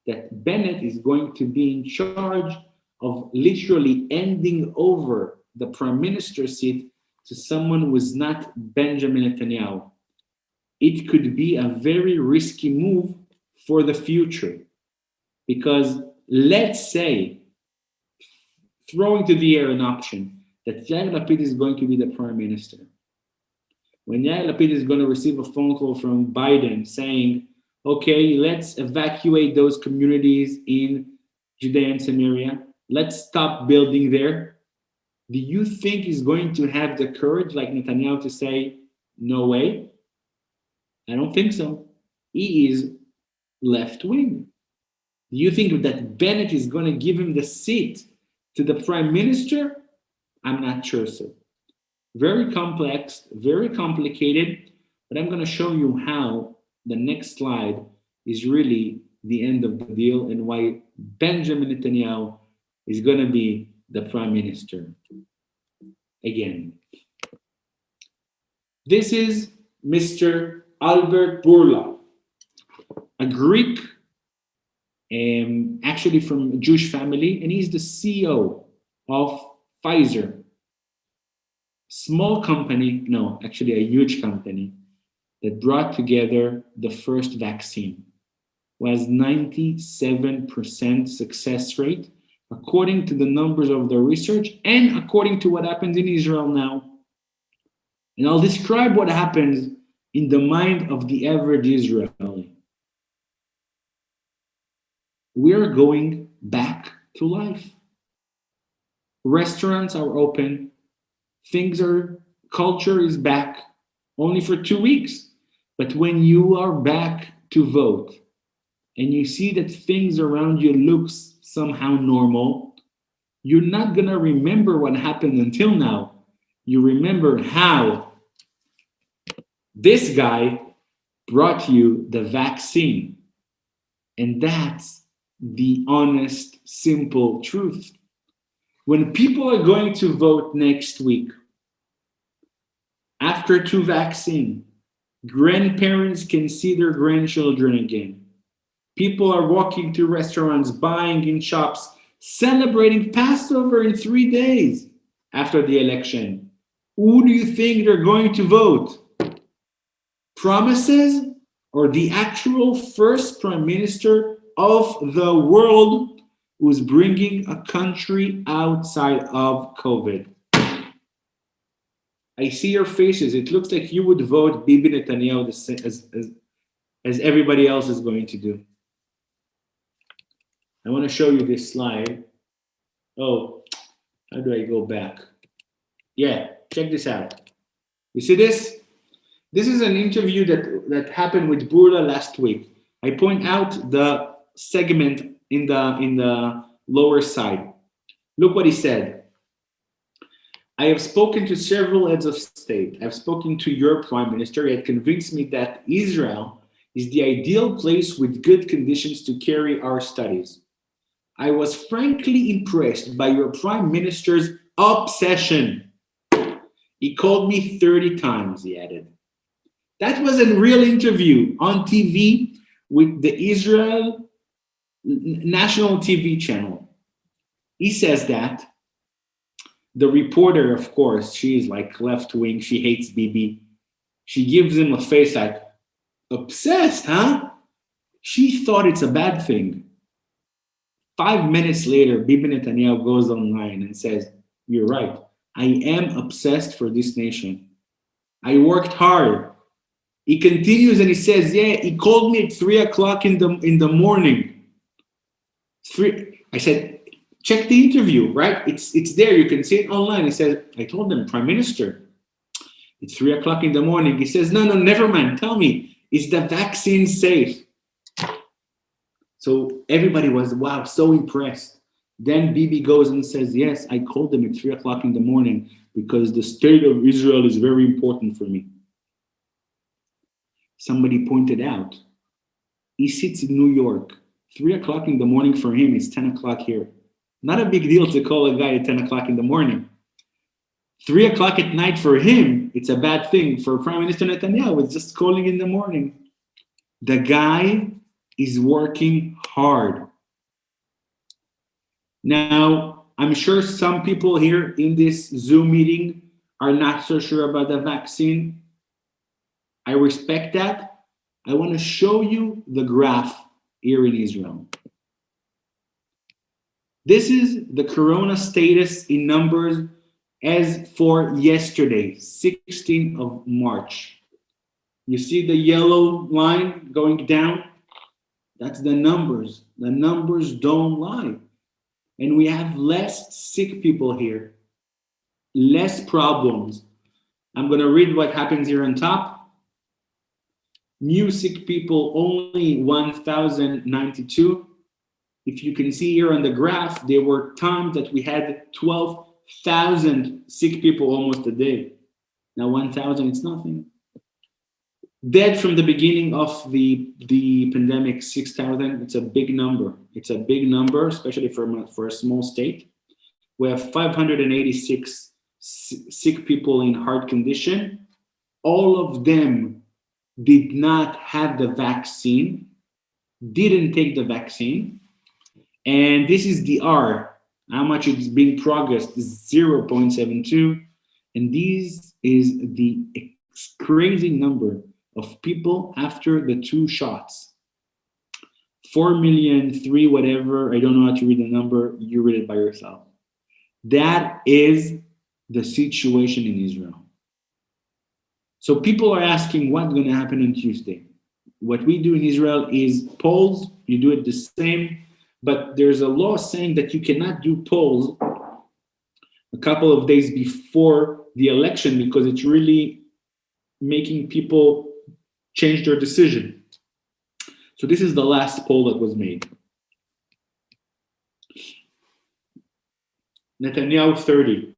that Bennett is going to be in charge of literally handing over the prime minister seat to someone who is not Benjamin Netanyahu. It could be a very risky move for the future, because let's say, throwing to the air an option that Yair Lapid is going to be the prime minister. When Yair Lapid is going to receive a phone call from Biden saying, okay, let's evacuate those communities in Judea and Samaria, let's stop building there, do you think he's going to have the courage like Netanyahu to say, no way? I don't think so. He is left wing. Do you think that Bennett is going to give him the seat to the prime minister? I'm not sure so. Very complex, very complicated, but I'm going to show you how the next slide is really the end of the deal and why Benjamin Netanyahu is going to be the prime minister again. This is Mr. Albert Bourla, a Greek, actually from a Jewish family, and he's the CEO of Pfizer. Small company, no, actually a huge company that brought together the first vaccine. Was 97% success rate, according to the numbers of the research and according to what happens in Israel now. And I'll describe what happens in the mind of the average Israeli. We're going back to life. Restaurants are open. Culture is back, only for 2 weeks. But when you are back to vote and you see that things around you look somehow normal, you're not gonna remember what happened until now. You remember how this guy brought you the vaccine. And that's the honest, simple truth. When people are going to vote next week, after 2 vaccines, grandparents can see their grandchildren again. People are walking to restaurants, buying in shops, celebrating Passover in 3 days after the election. Who do you think they're going to vote? Promises or the actual first prime minister of the world who's bringing a country outside of COVID? I see your faces. It looks like you would vote Bibi Netanyahu as everybody else is going to do. I want to show you this slide. Oh, how do I go back? Yeah, check this out. You see this? This is an interview that happened with Bourla last week. I point out the segment in the lower side. Look what he said. I have spoken to several heads of state. I've spoken to your prime minister. He had convinced me that Israel is the ideal place with good conditions to carry our studies. I was frankly impressed by your prime minister's obsession. He called me 30 times, he added. That was a real interview on TV with the Israel national TV channel. He says that. The reporter, of course, she's like left wing. She hates Bibi. She gives him a face like, obsessed, huh? She thought it's a bad thing. 5 minutes later, Bibi Netanyahu goes online and says, you're right. I am obsessed for this nation. I worked hard. He continues and he says, yeah, he called me at 3 o'clock in the morning. I said, check the interview, right? It's there. You can see it online. He says, I told him, Prime Minister, it's 3 o'clock in the morning. He says, no, never mind. Tell me, is the vaccine safe? So everybody was, wow, so impressed. Then Bibi goes and says, yes, I called him at 3 o'clock in the morning because the state of Israel is very important for me. Somebody pointed out, he sits in New York. 3 o'clock in the morning for him is 10 o'clock here. Not a big deal to call a guy at 10 o'clock in the morning. 3 o'clock at night for him, it's a bad thing. For Prime Minister Netanyahu, it's just calling in the morning. The guy is working hard. Now, I'm sure some people here in this Zoom meeting are not so sure about the vaccine. I respect that. I want to show you the graph here in Israel. This is the corona status in numbers as for yesterday, 16th of March. You see the yellow line going down? That's the numbers. The numbers don't lie. And we have less sick people here, less problems. I'm going to read what happens here on top. New sick people, only 1,092. If you can see here on the graph, there were times that we had 12,000 sick people almost a day. Now 1,000, it's nothing. Dead from the beginning of the pandemic, 6,000. It's a big number. It's a big number, especially for a small state. We have 586 sick people in heart condition. All of them did not have the vaccine, didn't take the vaccine. And this is the R, how much it's being progressed is 0.72. And this is the crazy number of people after the 2 shots. 4,000,003, whatever. I don't know how to read the number. You read it by yourself. That is the situation in Israel. So people are asking what's going to happen on Tuesday. What we do in Israel is polls. You do it the same, but there's a law saying that you cannot do polls a couple of days before the election because it's really making people change their decision. So this is the last poll that was made. Netanyahu 30.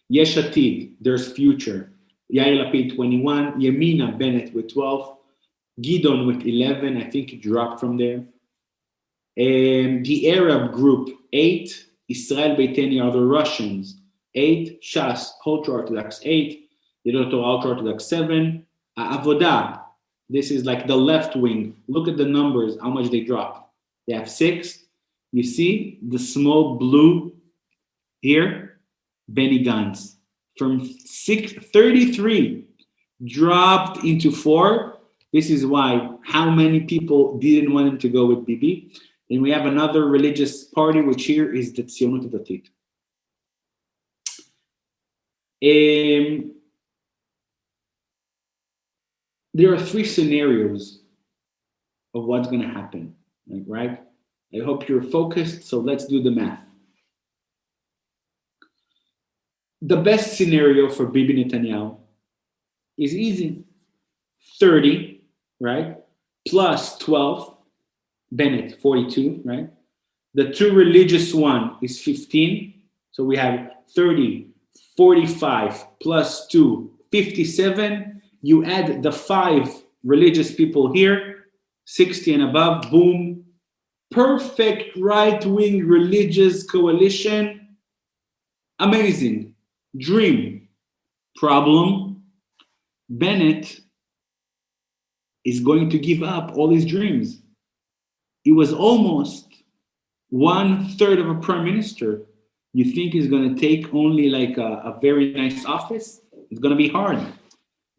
Yesh Atid, there's future. Yair Lapid 21. Yamina Bennett with 12. Gidon with 11. I think it dropped from there. And the Arab group 8. Israel Beiteni are the Russians 8. Shas Ultra Orthodox 8. Yedot Torah Ultra Orthodox 7. Avodah, this is like the left wing. Look at the numbers, how much they dropped. They have 6. You see the small blue here, Benny Gantz. From 33 dropped into 4. This is why, how many people didn't want him to go with Bibi. And we have another religious party, which here is the Tzionut Datit. There are 3 scenarios of what's going to happen, right? I hope you're focused, so let's do the math. The best scenario for Bibi Netanyahu is easy. 30, right? Plus 12, Bennett, 42, right? The 2 religious one is 15. So we have 30, 45, plus 2, 57. You add the 5 religious people here, 60 and above, boom. Perfect right-wing religious coalition. Amazing. Dream. Problem. Bennett is going to give up all his dreams. He was almost 1/3 of a prime minister. You think he's going to take only like a very nice office? It's going to be hard.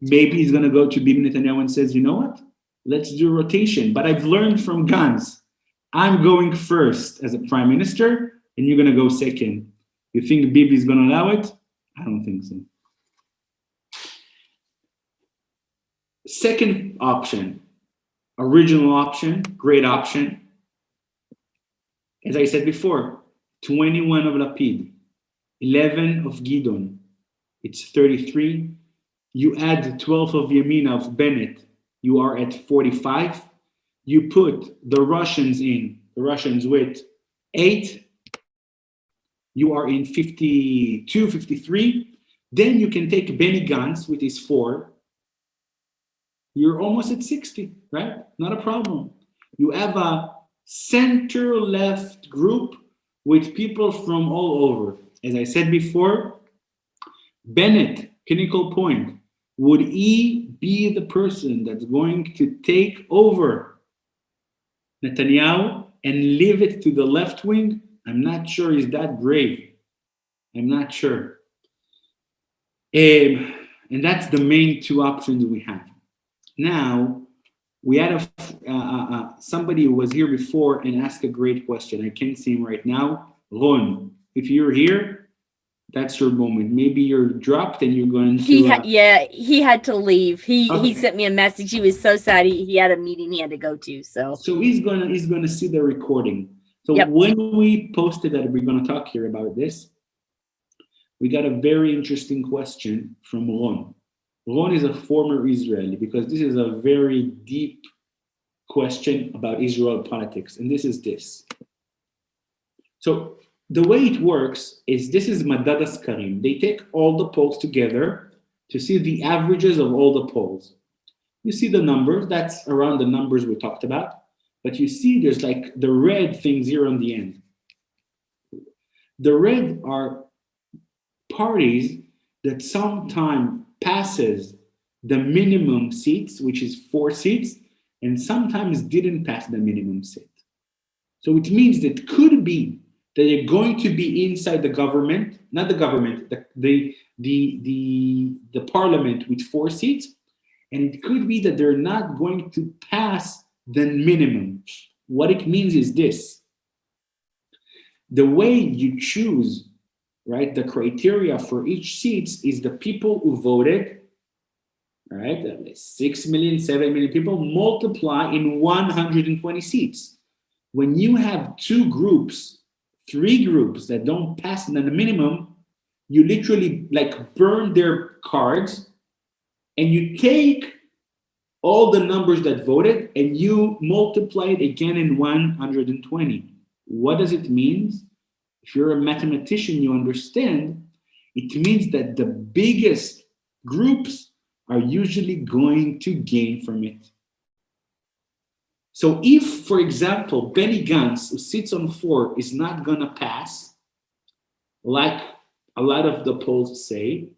Maybe he's going to go to Bibi Netanyahu and says, you know what? Let's do a rotation. But I've learned from Gantz. I'm going first as a prime minister, and you're going to go second. You think Bibi is going to allow it? I don't think so. Second option, original option, great option. As I said before, 21 of Lapid, 11 of Gidon. It's 33. You add 12 of Yamina of Bennett, you are at 45. You put the Russians in, the Russians with 8, you are in 52, 53. Then you can take Benny Gantz with his 4. You're almost at 60, right? Not a problem. You have a center-left group with people from all over. As I said before, Bennett, clinical point, would he be the person that's going to take over Netanyahu and leave it to the left wing, I'm not sure is that brave. I'm not sure. And that's the main two options we have. Now, we had somebody who was here before and asked a great question. I can't see him right now. Ron, if you're here, that's your moment. Maybe you're dropped and you're going to... He had to leave. He Okay. sent me a message. He was so sad. He had a meeting he had to go to. So he's gonna see the recording. So Yep. when we posted that we're gonna talk here about this, we got a very interesting question from Ron. Ron is a former Israeli, because this is a very deep question about Israel politics, and this is this. So the way it works is, this is Madad Askarim. They take all the polls together to see the averages of all the polls. You see the numbers, that's around the numbers we talked about, but you see there's like the red things here on the end. The red are parties that sometimes passes the minimum seats, which is 4 seats, and sometimes didn't pass the minimum seat. So it means that it could be that they're going to be inside the government, not the government, the parliament with 4 seats, and it could be that they're not going to pass the minimum. What it means is this: the way you choose, right, the criteria for each seat is the people who voted, right? 6 million, 7 million people multiply in 120 seats. When you have 2 groups, 3 groups that don't pass the minimum, you literally like burn their cards and you take all the numbers that voted and you multiply it again in 120. What does it mean? If you're a mathematician, you understand, it means that the biggest groups are usually going to gain from it. So if, for example, Benny Gantz, who sits on 4, is not gonna pass, like a lot of the polls say,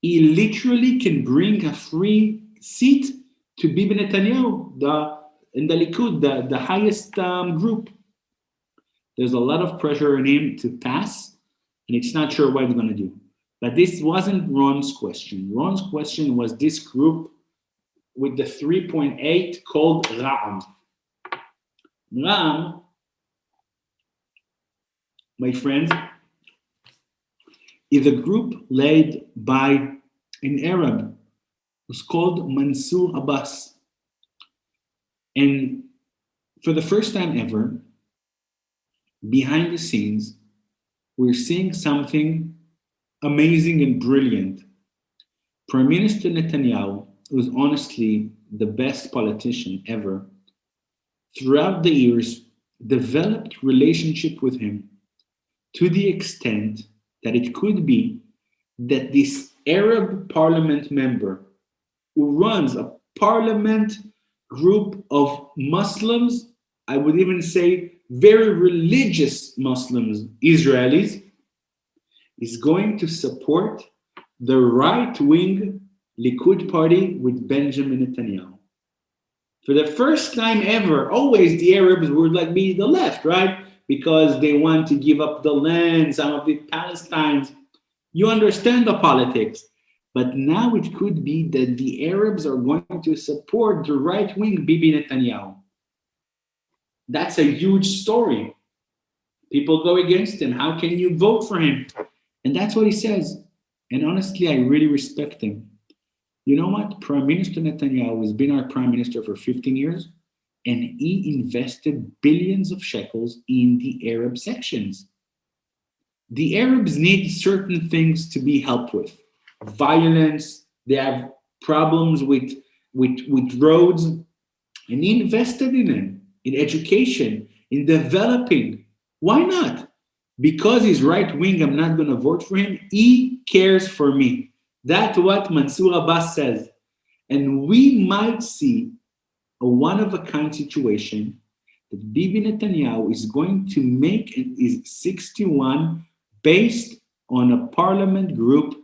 he literally can bring a free seat to Bibi Netanyahu, in the Likud, the highest group. There's a lot of pressure on him to pass, and it's not sure what he's gonna do. But this wasn't Ron's question. Ron's question was this group with the 3.8 called Ra'am. Ra'am, my friends, is a group led by an Arab who's called Mansour Abbas. And for the first time ever, behind the scenes, we're seeing something amazing and brilliant. Prime Minister Netanyahu, who's honestly the best politician ever, throughout the years developed relationship with him to the extent that it could be that this Arab parliament member who runs a parliament group of Muslims, I would even say very religious Muslims, Israelis, is going to support the right-wing Likud party with Benjamin Netanyahu. For the first time ever, always the Arabs would like be the left, right? Because they want to give up the land, some of the Palestine. You understand the politics. But now it could be that the Arabs are going to support the right-wing Bibi Netanyahu. That's a huge story. People go against him. How can you vote for him? And that's what he says. And honestly, I really respect him. You know what? Prime Minister Netanyahu has been our prime minister for 15 years, and he invested billions of shekels in the Arab sections. The Arabs need certain things to be helped with. Violence, they have problems with roads, and he invested in them, in education, in developing. Why not? Because he's right wing, I'm not going to vote for him. He cares for me. That's what Mansour Abbas says. And we might see a one-of-a-kind situation that Bibi Netanyahu is going to make his 61 based on a parliament group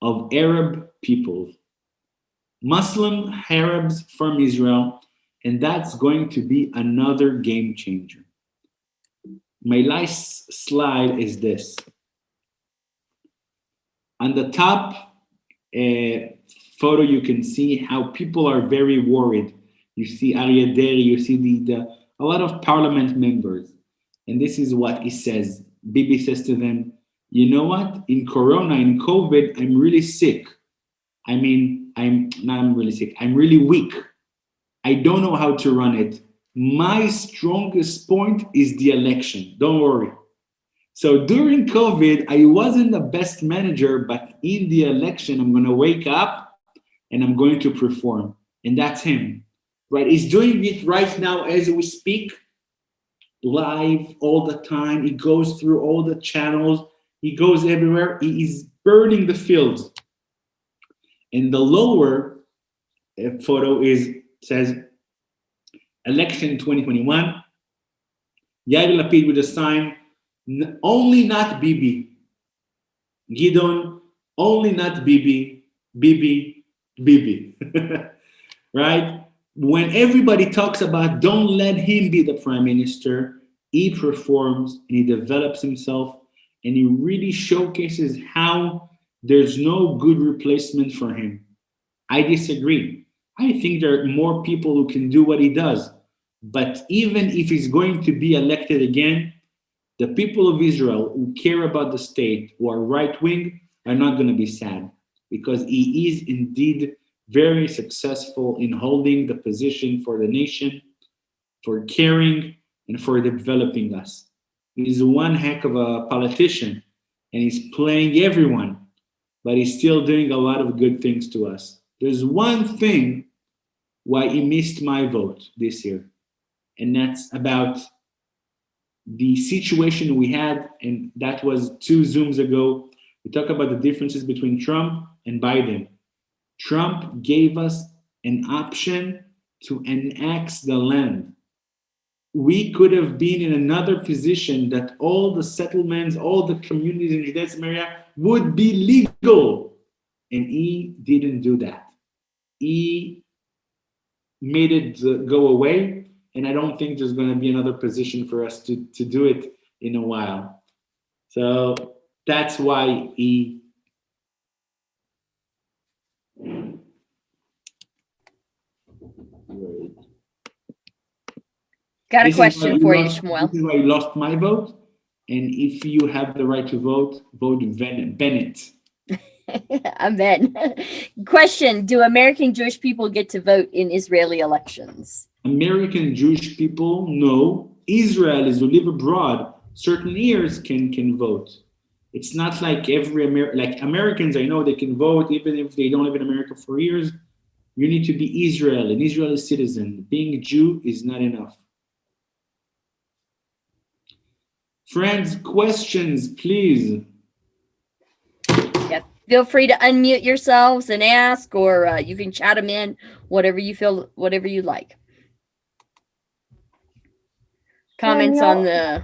of Arab people, Muslim Arabs from Israel, And that's going to be another game changer. My last slide is this. On the top photo, you can see how people are very worried. You see Aryeh Deri, you see a lot of parliament members. And this is what he says. Bibi says to them, you know what? In Corona, in COVID, I'm really sick. I mean, I'm really sick. I'm really weak. I don't know how to run it. My strongest point is the election. Don't worry. So during COVID, I wasn't the best manager, but in the election, I'm going to wake up and I'm going to perform. And that's him, right? He's doing it right now as we speak, live all the time. He goes through all the channels. He goes everywhere. He is burning the fields. And the lower photo says, election 2021, Yair Lapid with a sign, only not Bibi. Gidon, only not Bibi. Bibi, Bibi. Right? When everybody talks about don't let him be the prime minister, he performs and he develops himself and he really showcases how there's no good replacement for him. I disagree. I think there are more people who can do what he does. But even if he's going to be elected again, the people of Israel who care about the state, who are right-wing, are not going to be sad because he is indeed very successful in holding the position for the nation, for caring, and for developing us. He's one heck of a politician, and he's playing everyone, but he's still doing a lot of good things to us. There's one thing why he missed my vote this year, and that's about the situation we had, and that was 2 Zooms ago. We talk about the differences between Trump and Biden. Trump gave us an option to annex the land. We could have been in another position that all the settlements, all the communities in Judaism area would be legal. And he didn't do that. He made it go away. And I don't think there's going to be another position for us to do it in a while. So that's why he... Got a question for you, Shmuel. This is why you lost my vote. And if you have the right to vote, vote Bennett. Amen. Question: do American Jewish people get to vote in Israeli elections? American Jewish people, no. Israelis who live abroad, certain years can vote. It's not like like Americans, I know they can vote even if they don't live in America for years. You need to be Israel, an Israeli citizen. Being a Jew is not enough. Friends, questions, please. Yep. Feel free to unmute yourselves and ask, or you can chat them in, whatever you feel, whatever you like. Comments on the...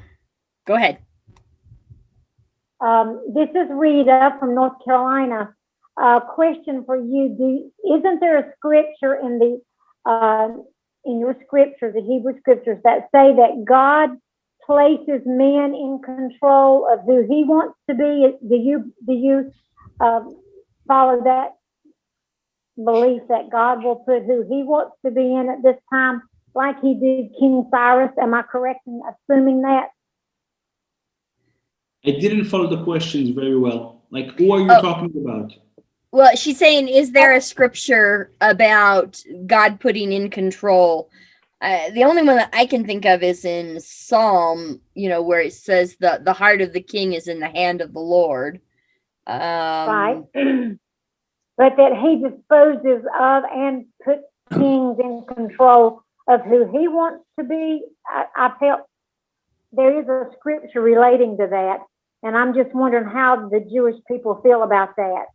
Go ahead. This is Rita from North Carolina. Question for you: isn't there a scripture in your scriptures, the Hebrew scriptures, that say that God places men in control of who He wants to be? Do you follow that belief that God will put who He wants to be in at this time, like He did King Cyrus? Am I correct in assuming that? I didn't follow the questions very well. Like, who are you talking about? Well, she's saying, is there a scripture about God putting in control? The only one that I can think of is in Psalm, where it says the heart of the king is in the hand of the Lord. Right. But that He disposes of and puts kings in control of who He wants to be. I felt there is a scripture relating to that. And I'm just wondering how the Jewish people feel about that.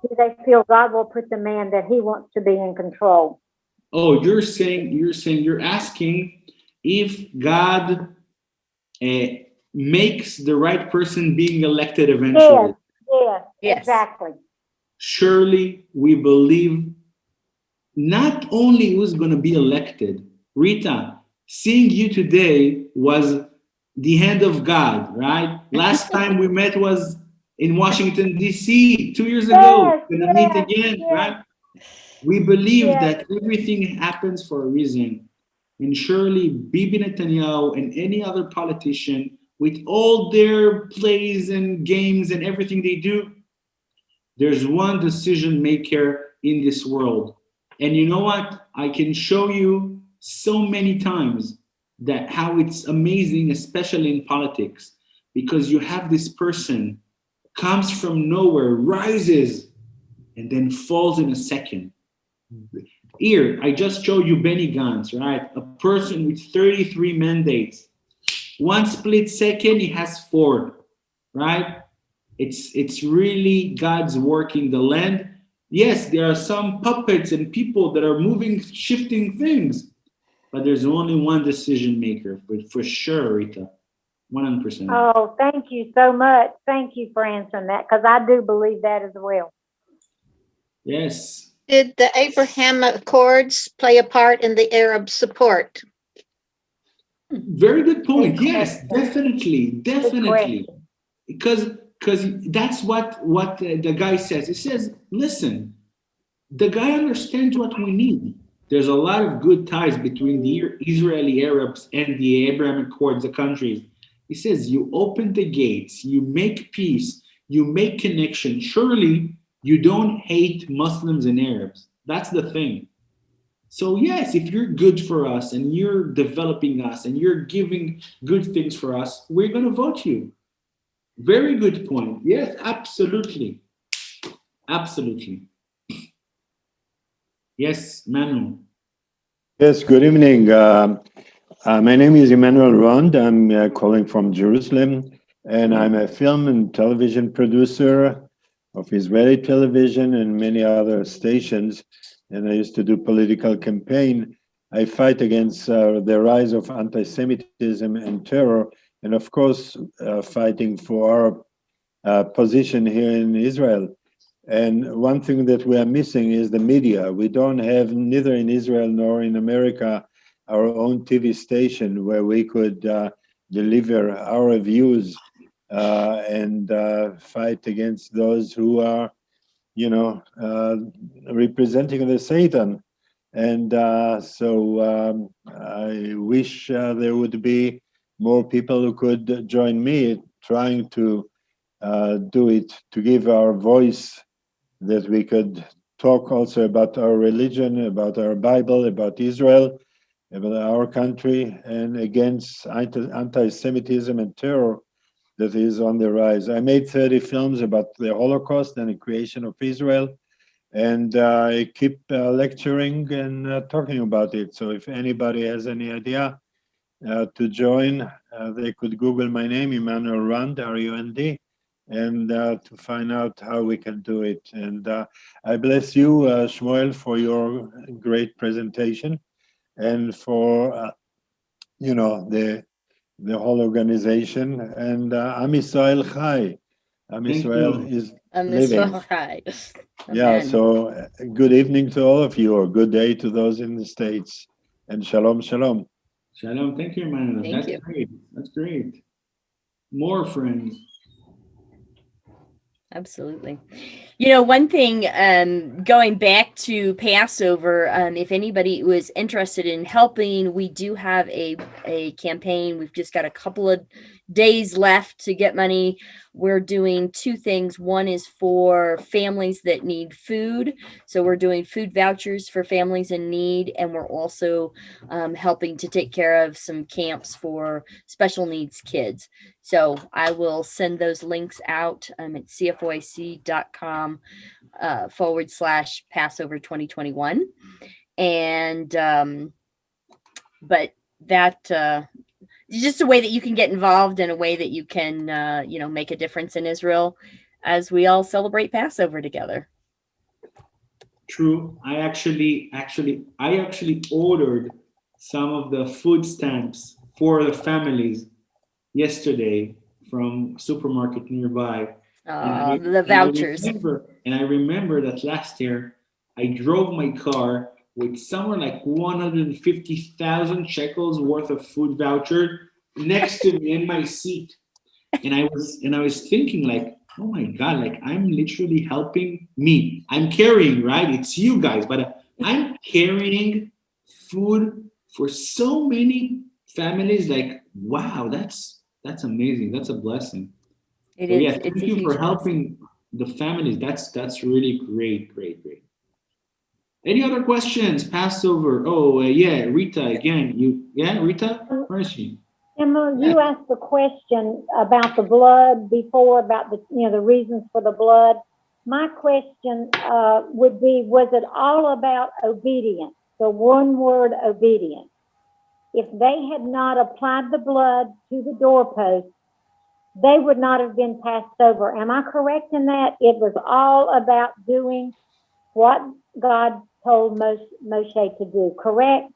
Do they feel God will put the man that He wants to be in control? Oh, you're asking if God makes the right person being elected eventually. Yes, exactly. Surely we believe not only who's going to be elected, Rita, seeing you today was the hand of God, right? Last time we met was in Washington, D.C., 2 years ago. Yes, We're going to meet yes, again, yes, right? We believe yes. that everything happens for a reason. And surely Bibi Netanyahu and any other politician, with all their plays and games and everything they do, there's one decision maker in this world. And you know what? I can show you so many times that how it's amazing, especially in politics, because you have this person comes from nowhere, rises, and then falls in a second. Here, I just showed you Benny Gantz, right? A person with 33 mandates. One split second, he has 4, right? It's really God's work in the land. Yes, there are some puppets and people that are moving, shifting things, but there's only one decision maker, for sure, Rita, 100%. Oh, thank you so much. Thank you for answering that, because I do believe that as well. Yes. Did the Abraham Accords play a part in the Arab support? Very good point. Good Yes, question. definitely. Because that's what the guy says. He says, listen, the guy understands what we need. There's a lot of good ties between the Israeli Arabs and the Abraham Accords, the countries. He says, you open the gates, you make peace, you make connection. Surely you don't hate Muslims and Arabs. That's the thing. So yes, if you're good for us and you're developing us and you're giving good things for us, we're going to vote you. Very good point. Yes, absolutely. Absolutely. Yes, Manu. Yes, good evening. My name is Emmanuel Rond. I'm calling from Jerusalem, and I'm a film and television producer of Israeli television and many other stations. And I used to do political campaign. I fight against the rise of anti-Semitism and terror, and of course, fighting for our position here in Israel. And one thing that we are missing is the media. We don't have, neither in Israel nor in America, our own TV station where we could deliver our views and fight against those who are, representing the Satan. And so I wish there would be more people who could join me trying to do it, to give our voice, that we could talk also about our religion, about our Bible, about Israel, about our country, and against anti-Semitism and terror that is on the rise. I made 30 films about the Holocaust and the creation of Israel, and I keep lecturing and talking about it. So if anybody has any idea to join, they could Google my name, Emmanuel Rund, R-U-N-D, and to find out how we can do it. And I bless you, Shmuel, for your great presentation and for, the whole organization. And Am Yisrael Chai. Am Yisrael is living. Yeah, so good evening to all of you, or good day to those in the States. And shalom, shalom. Shalom. Thank you, Emmanuel. Thank you. Great. That's great. More friends. Absolutely. One thing, going back to Passover, if anybody was interested in helping, we do have a campaign. We've just got a couple of days left to get money. We're doing 2 things. One is for families that need food. So we're doing food vouchers for families in need. And we're also helping to take care of some camps for special needs kids. So I will send those links out at CFOIC.com / Passover 2021. And, but that, just a way that you can get involved, and a way that you can, make a difference in Israel as we all celebrate Passover together. True. I actually ordered some of the food stamps for the families yesterday from a supermarket nearby. The vouchers. And I remember that last year I drove my car with somewhere like 150,000 shekels worth of food voucher next to me in my seat. And I was thinking like, oh my God, like I'm literally helping me. I'm carrying, right? It's you guys, but I'm carrying food for so many families. Like, wow, that's amazing. That's a blessing. It So is. yeah, It's thank a you huge for blessing. helping the families. That's really great. Any other questions? Passover. Oh yeah, Rita again. Rita. Where is she? Emma, you asked the question about the blood before, about the reasons for the blood. My question would be, was it all about obedience? The one word obedience. If they had not applied the blood to the doorpost, they would not have been passed over. Am I correct in that? It was all about doing what God told Moshe to do, correct?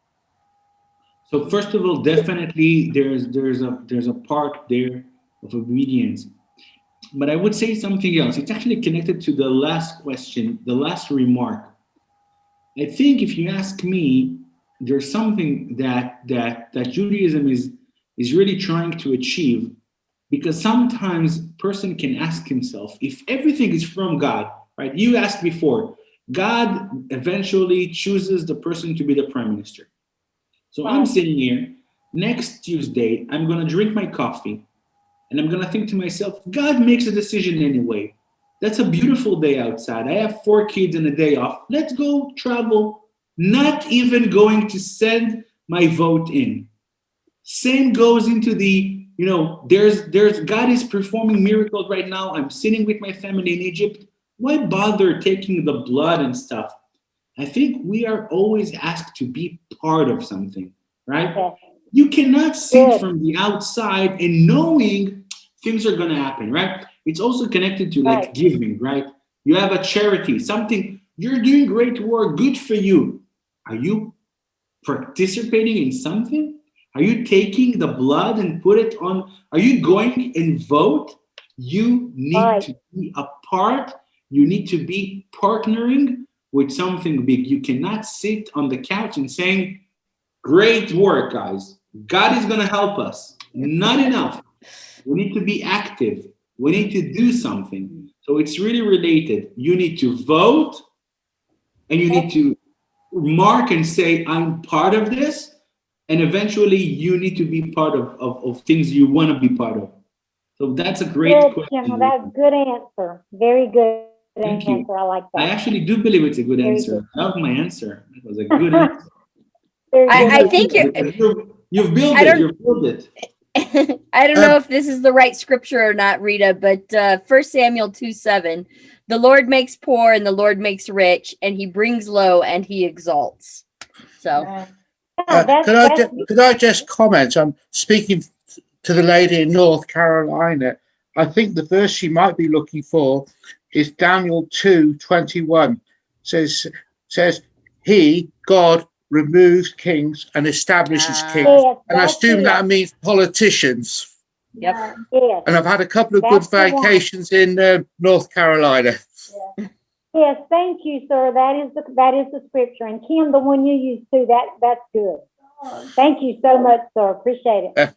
So first of all, definitely there's a part there of obedience. But I would say something else. It's actually connected to the last question, the last remark. I think if you ask me, there's something that Judaism is really trying to achieve, because sometimes a person can ask himself if everything is from God, right? You asked before, God eventually chooses the person to be the prime minister. So I'm sitting here, next Tuesday, I'm going to drink my coffee and I'm going to think to myself, God makes a decision anyway. That's a beautiful day outside. I have 4 kids and a day off. Let's go travel. Not even going to send my vote in. Same goes into the, there's God is performing miracles right now. I'm sitting with my family in Egypt. Why bother taking the blood and stuff? I think we are always asked to be part of something, right? Okay. You cannot sit from the outside and knowing things are going to happen, right? It's also connected to like giving, right? You have a charity, something, you're doing great work, good for you. Are you participating in something? Are you taking the blood and put it on? Are you going and vote? You need to be a part. You need to be partnering with something big. You cannot sit on the couch and saying, great work, guys. God is going to help us. Not enough. We need to be active. We need to do something. So it's really related. You need to vote and you need to mark and say, I'm part of this. And eventually you need to be part of things you want to be part of. So that's a great question. That's a good answer. Very good Thank answer. you. I like that. I actually do believe it's a good Very answer. good. I love my answer. It was a good answer. I think you've built it. You've built it. I don't know if this is the right scripture or not, Rita, but 1 Samuel 2:7, the Lord makes poor and the Lord makes rich, and he brings low and he exalts. So could I just comment? I'm speaking to the lady in North Carolina. I think the verse she might be looking for is Daniel 2:21. Says he, God, removes kings and establishes kings. And I assume that means politicians. Yep. Yes. And I've had a couple of good vacations in North Carolina. Yes, thank you, sir. That is the scripture. And Kim, the one you used too, that's good. Thank you so much, sir. Appreciate it.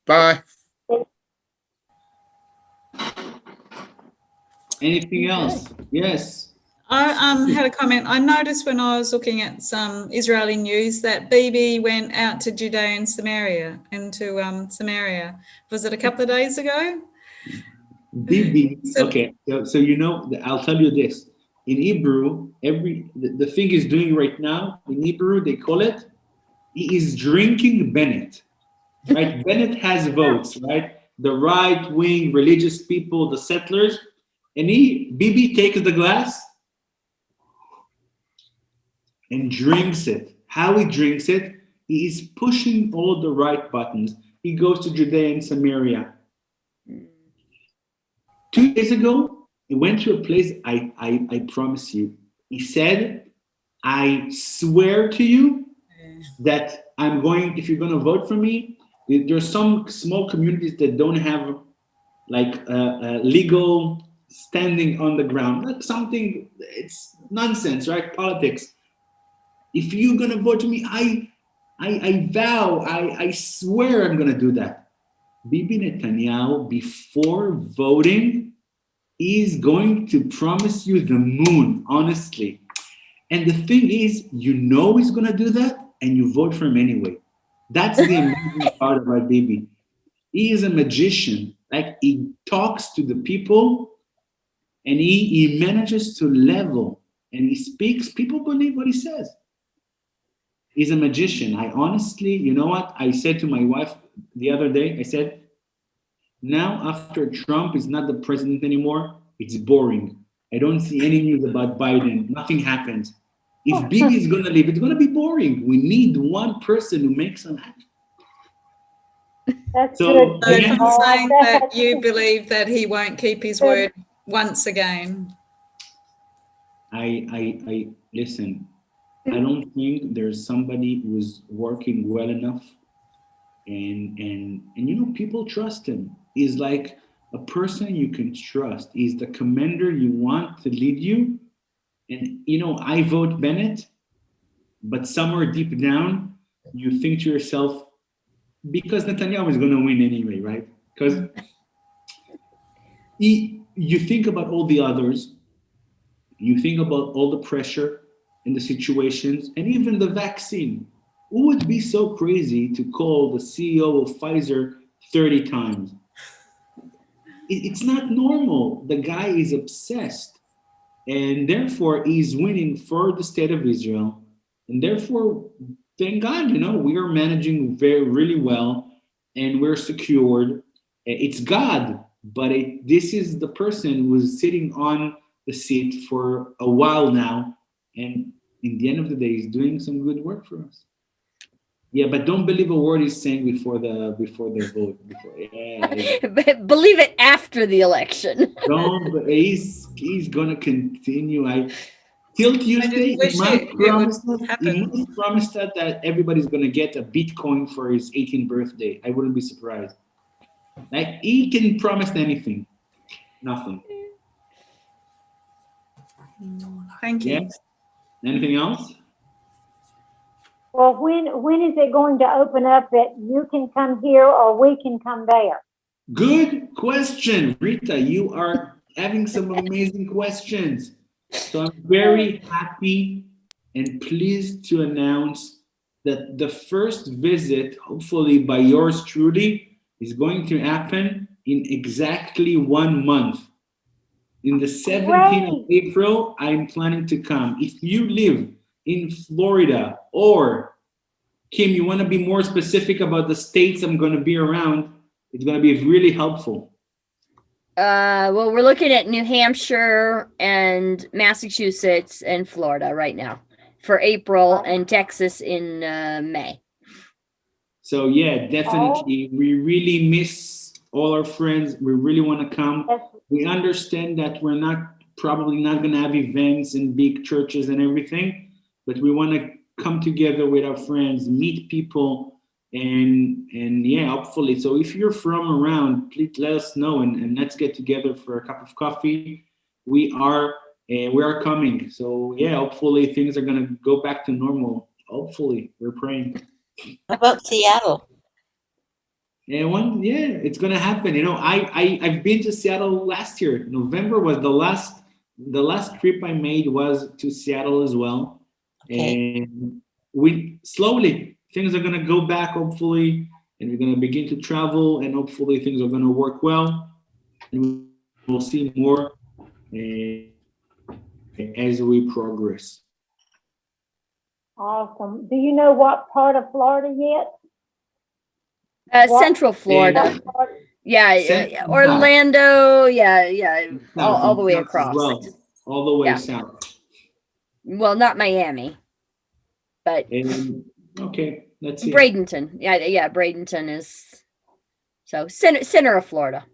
Bye. Anything else? Yes. I had a comment. I noticed when I was looking at some Israeli news that Bibi went out to Judea and Samaria, Samaria. Was it a couple of days ago? Bibi. Okay. So I'll tell you this. In Hebrew, the thing he's doing right now, in Hebrew, they call it, he is drinking Bennett. Right? Bennett has votes, right? The right-wing religious people, the settlers. And Bibi takes the glass and drinks it. How he drinks it, he is pushing all the right buttons. He goes to Judea and Samaria. 2 days ago, he went to a place, I promise you. He said, I swear to you that if you're going to vote for me, there's some small communities that don't have legal standing on the ground. Like something, it's nonsense, right? Politics. If you're gonna vote for me, I vow, I swear I'm gonna do that. Bibi Netanyahu, before voting, is going to promise you the moon, honestly. And the thing is, you know he's gonna do that, and you vote for him anyway. That's the amazing part about Bibi. He is a magician. Like, he talks to the people, and he manages to level, and he speaks. People believe what he says. He's a magician. I honestly, you know what? I said to my wife the other day, I said, now after Trump is not the president anymore, it's boring. I don't see any news about Biden. Nothing happens. If Bibi is going to leave, it's going to be boring. We need one person who makes some action. That's So, good. So again, from saying that you believe that he won't keep his word once again. I listen. I don't think there's somebody who's working well enough, and you know, people trust him. He's like a person you can trust. He's the commander you want to lead you. And you know, I vote Bennett, but somewhere deep down, you think to yourself, because Netanyahu is going to win anyway, right? Because you think about all the others, you think about all the pressure and the situations, and even the vaccine. Who would be so crazy to call the CEO of Pfizer 30 times? It's not normal. The guy is obsessed, and therefore he's winning for the state of Israel. And therefore, thank God, you know, we are managing really well, and we're secured. It's God, but this is the person who's sitting on the seat for a while now, and in the end of the day, he's doing some good work for us. Yeah, but don't believe a word he's saying before the vote. Believe it after the election. Don't. He's gonna continue. Till Tuesday, he might promise that everybody's gonna get a Bitcoin for his 18th birthday. I wouldn't be surprised. Like, he can promise anything, nothing. Thank you. Yes. Anything else? Well, when is it going to open up that you can come here or we can come there? Good question, Rita. You are having some amazing questions. So I'm very happy and pleased to announce that the first visit, hopefully by yours truly, is going to happen in exactly 1 month. In the 17th of April, I'm planning to come. If you live in Florida, or Kim, you want to be more specific about the states I'm going to be around, it's going to be really helpful. Well, we're looking at New Hampshire and Massachusetts and Florida right now for April, and Texas in May. So yeah, definitely. We really miss all our friends. We really want to come. We understand that we're probably not going to have events in big churches and everything, but we want to come together with our friends, meet people, and yeah, hopefully. So if you're from around, please let us know, and let's get together for a cup of coffee. We are coming. So yeah, hopefully things are going to go back to normal. Hopefully, we're praying. How about Seattle? And it's gonna happen. You know, I've been to Seattle last year. November was the last trip I made was to Seattle as well. Okay. And we slowly things are gonna go back, hopefully, and we're gonna begin to travel, and hopefully things are gonna work well, and we'll see more as we progress. Awesome. Do you know what part of Florida yet? Central Florida. Yeah, Orlando. Yeah, all the way across. Well, all the way south. Well, not Miami, but okay, let's see. Bradenton. Yeah, Bradenton is so center of Florida.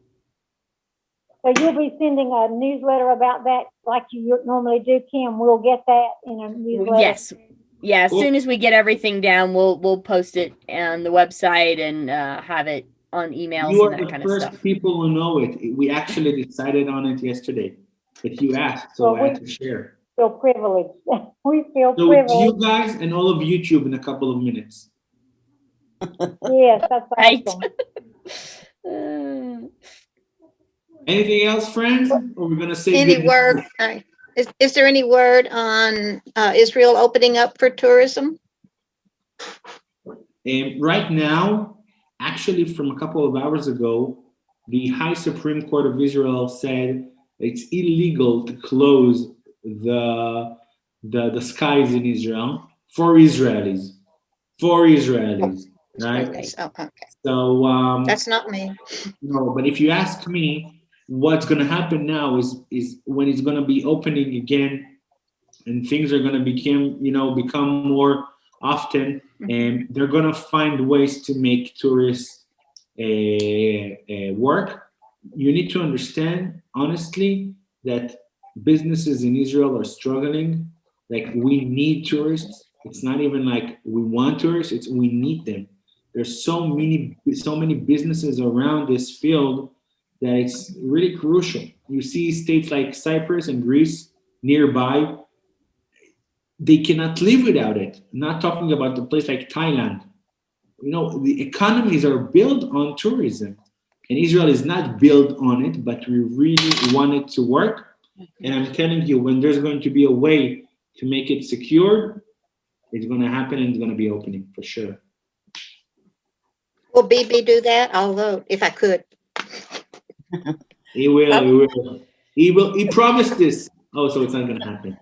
So you'll be sending a newsletter about that, like you normally do, Kim. We'll get that in a newsletter. Yes. Yeah, as soon as we get everything down, we'll post it on the website and have it on emails and that kind of stuff. You are the first people who know it. We actually decided on it yesterday, but you asked, so I had to share. feel privileged. We feel So it's you privileged. guys and all of YouTube in a couple of minutes. Yes, that's Right. awesome. Anything else, friends? Or we're gonna say Any good word? night? All right. Is there any word on Israel opening up for tourism? Right now, actually, from a couple of hours ago, the High Supreme Court of Israel said it's illegal to close the skies in Israel for Israelis. For Israelis, right? Oh, okay. So That's not me. no, but if you ask me, what's going to happen now is when it's going to be opening again, and things are going to become more often, and they're going to find ways to make tourists work. You need to understand, honestly, that businesses in Israel are struggling. Like, we need tourists. It's not even like we want tourists, it's we need them. There's so many businesses around this field that it's really crucial. You see states like Cyprus and Greece nearby, they cannot live without it. I'm not talking about a place like Thailand. The economies are built on tourism, and Israel is not built on it, but we really want it to work. And I'm telling you, when there's going to be a way to make it secure, it's going to happen, and it's going to be opening for sure. Will BB do that? I'll vote if I could. He will. He promised this. Oh, so it's not going to happen.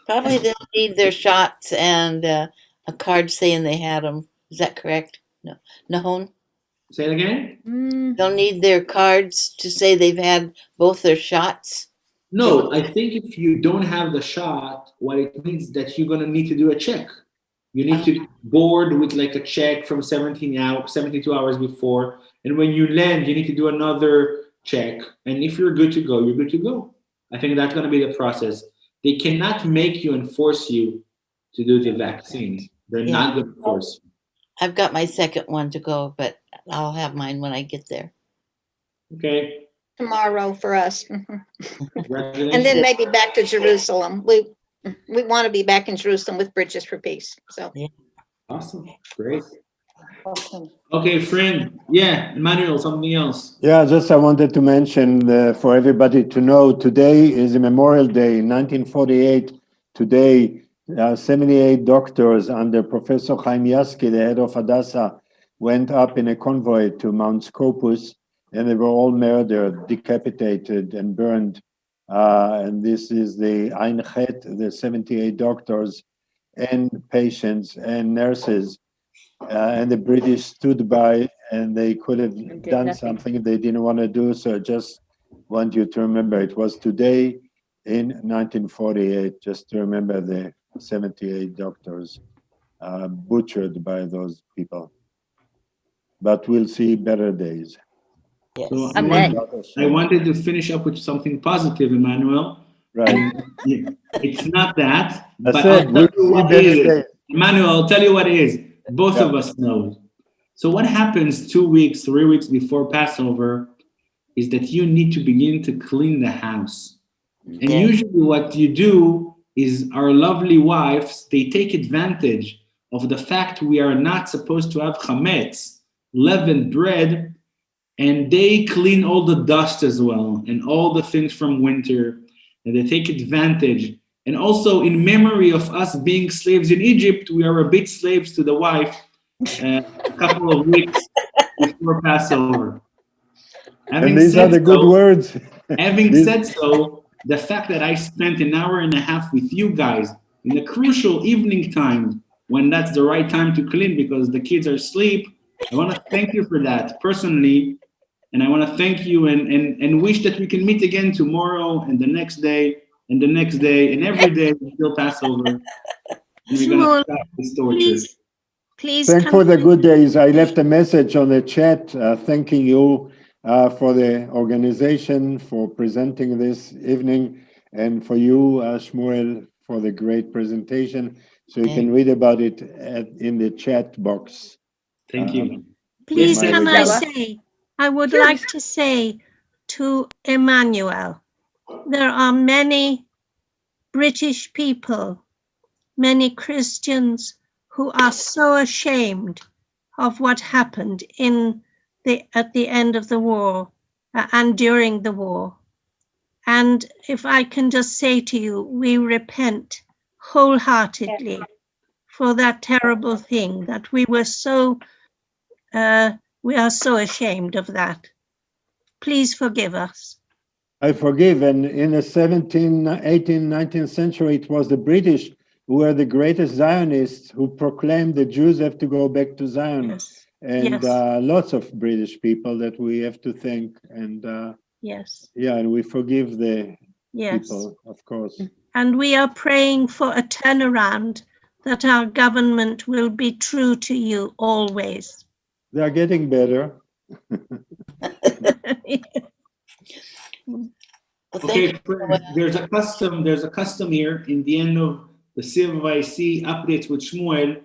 Probably they'll need their shots and a card saying they had them. Is that correct? No, Nahon? Say it again? They'll need their cards to say they've had both their shots. No, I think if you don't have the shot, what it means that you're going to need to do a check. You need to board with like a check from 72 hours before. And when you land, you need to do another check. And if you're good to go, you're good to go. I think that's going to be the process. They cannot make you and force you to do the vaccine. They're not going to force you. I've got my second one to go, but I'll have mine when I get there. Okay. Tomorrow for us. And then maybe back to Jerusalem. We want to be back in Jerusalem with Bridges for Peace. So awesome. Great. Awesome. Okay, friend. Yeah, Emmanuel, something else. Yeah, just I wanted to mention for everybody to know, today is a Memorial Day. In 1948, today, 78 doctors under Professor Chaim Yaski, the head of Hadassah, went up in a convoy to Mount Scopus, and they were all murdered, decapitated, and burned. And this is the Ein Het, the 78 doctors and patients and nurses. And the British stood by, and they could have done something they didn't want to do. So I just want you to remember it was today in 1948, just to remember the 78 doctors butchered by those people. But we'll see better days. Yes. So Amen. I wanted to finish up with something positive, Emmanuel. Right. It's not that, I but said, I'll tell you what it is. days. Emmanuel, I'll tell you what it is. Both of us know. So what happens 2 weeks, 3 weeks before Passover is that you need to begin to clean the house. And usually what you do is our lovely wives, they take advantage of the fact we are not supposed to have chametz, leavened bread, and they clean all the dust as well and all the things from winter, and they take advantage. And also, in memory of us being slaves in Egypt, we are a bit slaves to the wife a couple of weeks before Passover. And these are the good words. Having said so, the fact that I spent an hour and a half with you guys in a crucial evening time, when that's the right time to clean because the kids are asleep, I want to thank you for that personally. And I want to thank you and wish that we can meet again tomorrow and the next day and the next day and every day until Passover. And we're going to stop this torture. Please. Thank for the good days. I left a message on the chat thanking you for the organization for presenting this evening, and for you, Shmuel, for the great presentation. So you can read about it in the chat box. Thank you. Please, Yes, can Stella. I say, I would like to say to Emmanuel, there are many British people, many Christians who are so ashamed of what happened at the end of the war and during the war. And if I can just say to you, we repent wholeheartedly for that terrible thing that we are so ashamed of that. Please forgive us. I forgive. And in the 17th, 18th, 19th century, it was the British who were the greatest Zionists who proclaimed the Jews have to go back to Zion. Yes. And Yes. lots of British people that we have to thank. And Yes. yeah, and we forgive the Yes. people, of course. And we are praying for a turnaround, that our government will be true to you always. They are getting better. Okay, friends, there's a custom here in the end of the CFOIC updates with Shmuel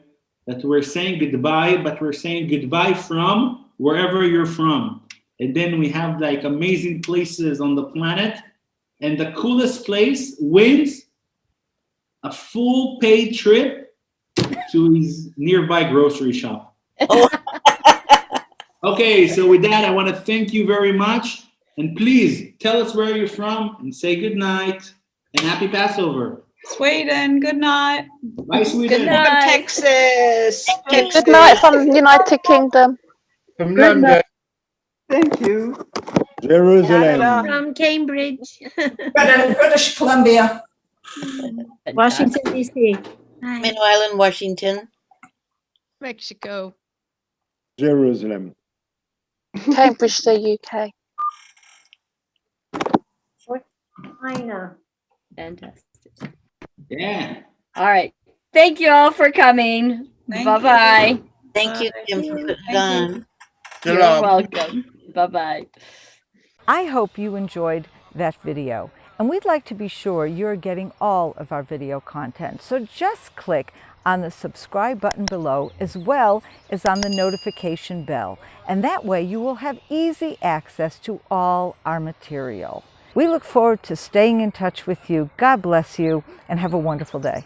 that we're saying goodbye, but we're saying goodbye from wherever you're from. And then we have like amazing places on the planet, and the coolest place wins a full paid trip to his nearby grocery shop. Okay, so with that, I want to thank you very much. And please tell us where you're from and say good night and happy Passover. Sweden, good night. Bye, Sweden. Good night, Texas. Good night from United Kingdom. From London. Thank you. Jerusalem. From Cambridge. British Columbia. Washington, D.C. Meanwhile, in Washington. Mexico. Jerusalem. Cambridge, the UK. China. Fantastic. Yeah. All right. Thank you all for coming. Thank Bye-bye. Thank you, Kim, for putting it on. You're welcome. Bye-bye. I hope you enjoyed that video, and we'd like to be sure you're getting all of our video content. So just click on the subscribe button below, as well as on the notification bell, and that way you will have easy access to all our material. We look forward to staying in touch with you. God bless you, and have a wonderful day.